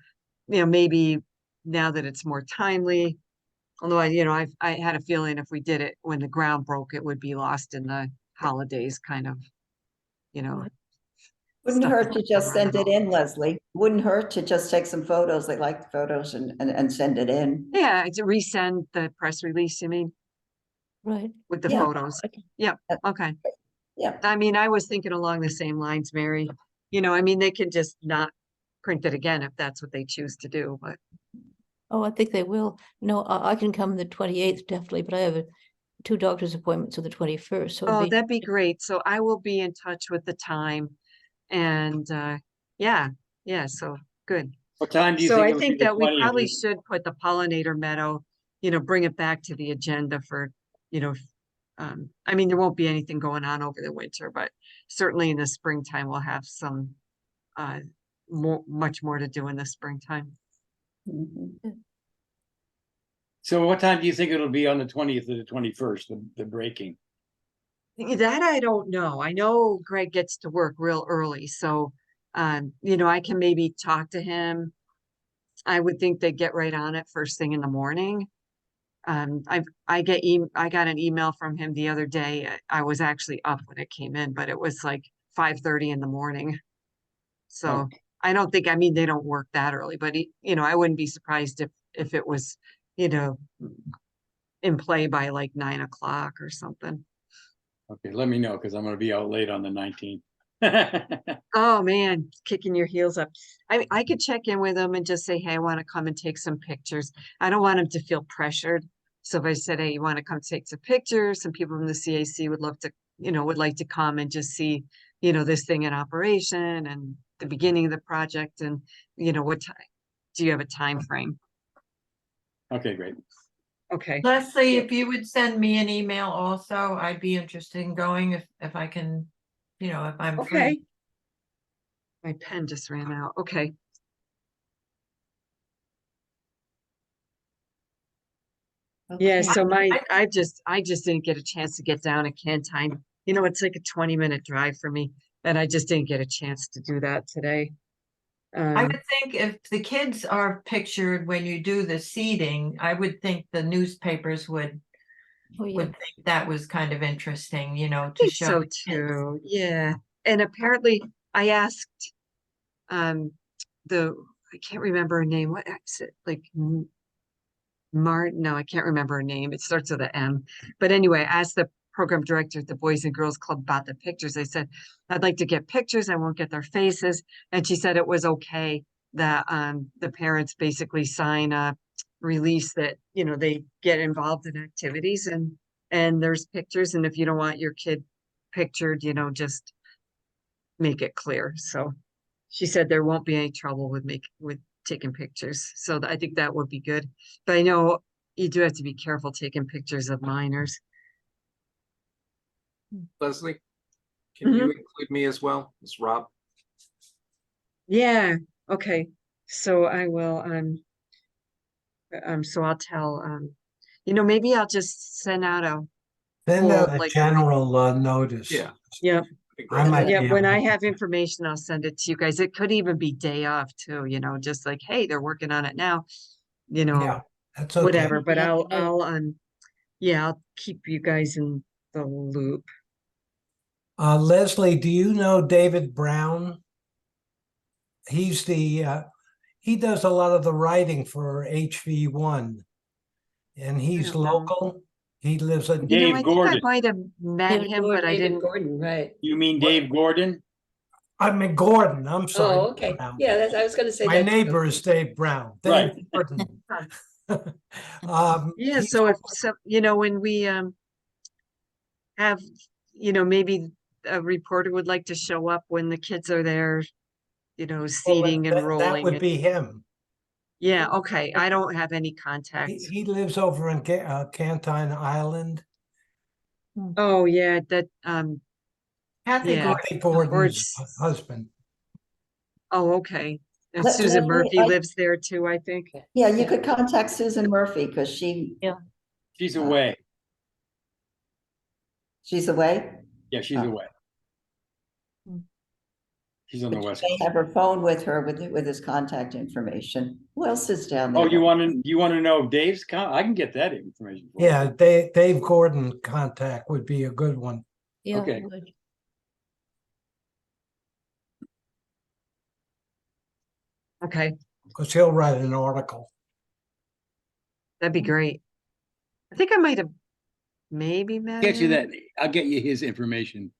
Speaker 7: maybe now that it's more timely, although I had a feeling if we did it when the ground broke, it would be lost in the holidays kind of,
Speaker 1: Wouldn't
Speaker 7: stuff
Speaker 1: hurt to
Speaker 7: that's
Speaker 1: just
Speaker 7: going
Speaker 1: send it
Speaker 7: on.
Speaker 1: in, Leslie. Wouldn't hurt to just take some photos. They like the photos and send it in.
Speaker 7: Yeah, to resend the press release, you mean,
Speaker 3: Right.
Speaker 7: with the
Speaker 1: Yeah.
Speaker 7: photos? Yep, okay.
Speaker 1: Yeah.
Speaker 7: I mean, I was thinking along the same lines, Mary. I mean, they can just not print it again if that's what they choose to do, but
Speaker 3: Oh, I think they will. No, I can come the 28th definitely, but I have 2 doctor's appointments on the 21st, so it'd
Speaker 7: that'd be great. So I will be in touch with the time and yeah, so good.
Speaker 6: What time do you
Speaker 7: So
Speaker 6: think
Speaker 7: I
Speaker 6: it'll be
Speaker 7: think
Speaker 6: the
Speaker 7: that we
Speaker 6: 20th?
Speaker 7: probably should put the pollinator meadow, bring it back to the agenda for, I mean, there won't be anything going on over the winter, but certainly in the springtime, we'll have some much more to do in the springtime.
Speaker 1: Mhm.
Speaker 6: So what time do you think it'll be on the 20th or the 21st, the breaking?
Speaker 7: That I don't know. I know Greg gets to work real early, so you know, I can maybe talk to him. I would think they'd get right on it first thing in the morning. I got an email from him the other day. I was actually up when it came in, but it was like 5:30 in the morning. So I don't think, I mean, they don't work that early, but you know, I wouldn't be surprised if it was, you know, in play by like 9 o'clock or something.
Speaker 6: Okay, let me know, because I'm gonna be out late on the 19th.
Speaker 7: Oh man, kicking your heels up. I could check in with him and just say, hey, I want to come and take some pictures. I don't want him to feel pressured. So if I said, hey, you want to come take some pictures, some people from the CAC would love to, you know, would like to come and just see, you know, this thing in operation and the beginning of the project, and, you know, what time, do you have a time frame?
Speaker 6: Okay, great.
Speaker 7: Okay.
Speaker 9: Leslie, if you would send me an email also, I'd be interested in going if I can, you know, if I'm free.
Speaker 7: Okay. My pen just ran out. Okay. Yeah,
Speaker 1: Okay.
Speaker 7: so I just didn't get a chance to get down at Cantine. You know, it's like a 20-minute drive for me, and I just didn't get a chance to do that today.
Speaker 9: I would think if the kids are pictured when you do the seating, I would think the newspapers would
Speaker 3: Oh, yeah.
Speaker 9: think that was kind of interesting, you know, to
Speaker 7: think
Speaker 9: show
Speaker 7: so
Speaker 9: the kids.
Speaker 7: too. Yeah. And apparently I asked I can't remember her name. What is it? Like Martin? No, I can't remember her name. It starts with an M. But anyway, I asked the program director at the Boys and Girls Club about the pictures. I said, I'd like to get pictures. I won't get their faces. And she said it was okay that the parents basically sign a release that, you know, they get involved in activities and there's pictures. And if you don't want your kid pictured, you know, just make it clear. So she said there won't be any trouble with taking pictures. So I think that would be good. But I know you do have to be careful taking pictures of minors.
Speaker 4: Leslie, can you include me as well as Rob?
Speaker 7: Yeah. Okay. So I will, so I'll tell, you know, maybe I'll just send out
Speaker 8: Send out a
Speaker 7: like
Speaker 8: general notice.
Speaker 4: Yeah.
Speaker 7: yeah.
Speaker 8: I might
Speaker 7: Yeah,
Speaker 8: be
Speaker 7: when
Speaker 8: able
Speaker 7: I
Speaker 8: to-
Speaker 7: have information, I'll send it to you guys. It could even be day off too, you know, just like, hey, they're working on it now, you know,
Speaker 8: Yeah, that's okay.
Speaker 7: whatever. But
Speaker 3: Yeah,
Speaker 7: I'll keep you guys in the loop.
Speaker 8: Leslie, do you know David Brown? He's he does a lot of the writing for HV1, and he's
Speaker 7: don't know.
Speaker 8: local. He lives in.
Speaker 7: You know,
Speaker 6: Dave
Speaker 7: I think
Speaker 6: Gordon.
Speaker 7: I might have met
Speaker 3: David
Speaker 7: him, but I
Speaker 5: David
Speaker 7: didn't.
Speaker 5: Gordon, right.
Speaker 6: You mean Dave Gordon?
Speaker 8: I mean Gordon. I'm sorry.
Speaker 5: Oh, okay.
Speaker 8: Brown.
Speaker 5: Yeah, I was gonna say
Speaker 8: My
Speaker 5: that.
Speaker 8: neighbor is Dave Brown. Dave
Speaker 6: Right.
Speaker 8: Gordon.
Speaker 7: Yeah,
Speaker 8: he's
Speaker 7: so if
Speaker 8: local.
Speaker 7: so, you know, when we have, you know, maybe a reporter would like to show up when the kids are there, you know,
Speaker 8: Well,
Speaker 7: seating and
Speaker 8: that
Speaker 7: rolling.
Speaker 8: would be him.
Speaker 7: Yeah, okay. I don't have any
Speaker 8: He,
Speaker 7: contacts.
Speaker 8: he lives over in Cantine Island.
Speaker 7: Oh, yeah, that
Speaker 9: Kathy
Speaker 7: yeah.
Speaker 9: Gordon.
Speaker 8: Kathy Gordon's
Speaker 7: it's-
Speaker 8: husband.
Speaker 7: Oh, okay. And
Speaker 1: Let-
Speaker 7: Susan
Speaker 1: Leslie,
Speaker 7: Murphy lives there too, I think.
Speaker 1: Yeah, you could contact Susan Murphy because
Speaker 6: She's away.
Speaker 1: she's away.
Speaker 6: Yeah, she's
Speaker 1: Oh.
Speaker 6: away. She's on the
Speaker 1: But
Speaker 6: west
Speaker 1: you may
Speaker 6: coast.
Speaker 1: have her phone with her with his contact information. Who else is down there?
Speaker 6: Oh, you want to know Dave's I can get that information for you.
Speaker 8: Yeah, Dave Gordon contact would be a good one
Speaker 3: Yeah.
Speaker 6: Okay.
Speaker 3: it would.
Speaker 7: Okay,
Speaker 8: because he'll write an article.
Speaker 7: that'd be great. I think I might have maybe met
Speaker 6: Get you
Speaker 7: him.
Speaker 6: that. I'll get you his information.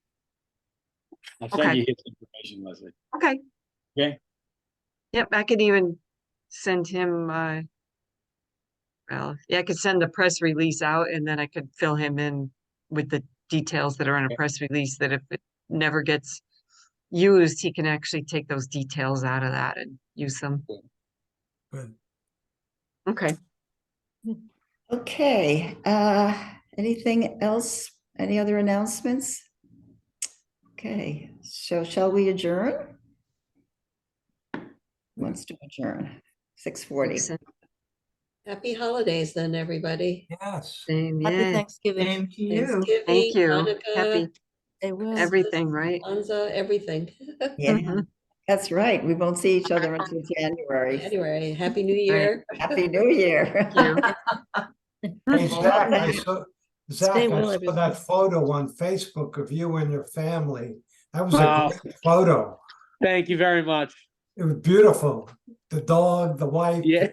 Speaker 6: I'll send
Speaker 7: Okay.
Speaker 6: you his information, Leslie.
Speaker 7: Okay.
Speaker 6: Okay.
Speaker 7: Yep, I could even send him well, yeah, I could send the press release out and then I could fill him in with the details that are in a
Speaker 6: Okay.
Speaker 7: press release, that if it never gets used, he can actually take those details out of that and use them.
Speaker 8: Good.
Speaker 7: Okay.
Speaker 1: Okay, anything else? Any other announcements? Okay, so shall we adjourn? Who wants to adjourn? 6:40.
Speaker 5: Happy holidays then, everybody.
Speaker 8: Yes.
Speaker 7: Same,
Speaker 3: Happy
Speaker 7: yeah,
Speaker 3: Thanksgiving.
Speaker 9: Same to you.
Speaker 5: Thanksgiving,
Speaker 7: thank you.
Speaker 5: Hanukkah,
Speaker 7: Happy
Speaker 3: They will.
Speaker 7: everything, right?
Speaker 5: Kwanzaa, everything.
Speaker 1: Yeah.
Speaker 7: Mhm.
Speaker 1: That's right. We won't see each other until January.
Speaker 5: January, Happy New Year.
Speaker 1: Happy New Year.
Speaker 8: Hey, Zach, I saw, Zach,
Speaker 3: Stay
Speaker 8: I
Speaker 3: well,
Speaker 8: saw
Speaker 3: everyone.
Speaker 8: that photo on Facebook of you and your family. That was a
Speaker 10: Wow.
Speaker 8: great photo.
Speaker 10: Thank you very much.
Speaker 8: It was beautiful. The dog, the wife,
Speaker 10: Yeah.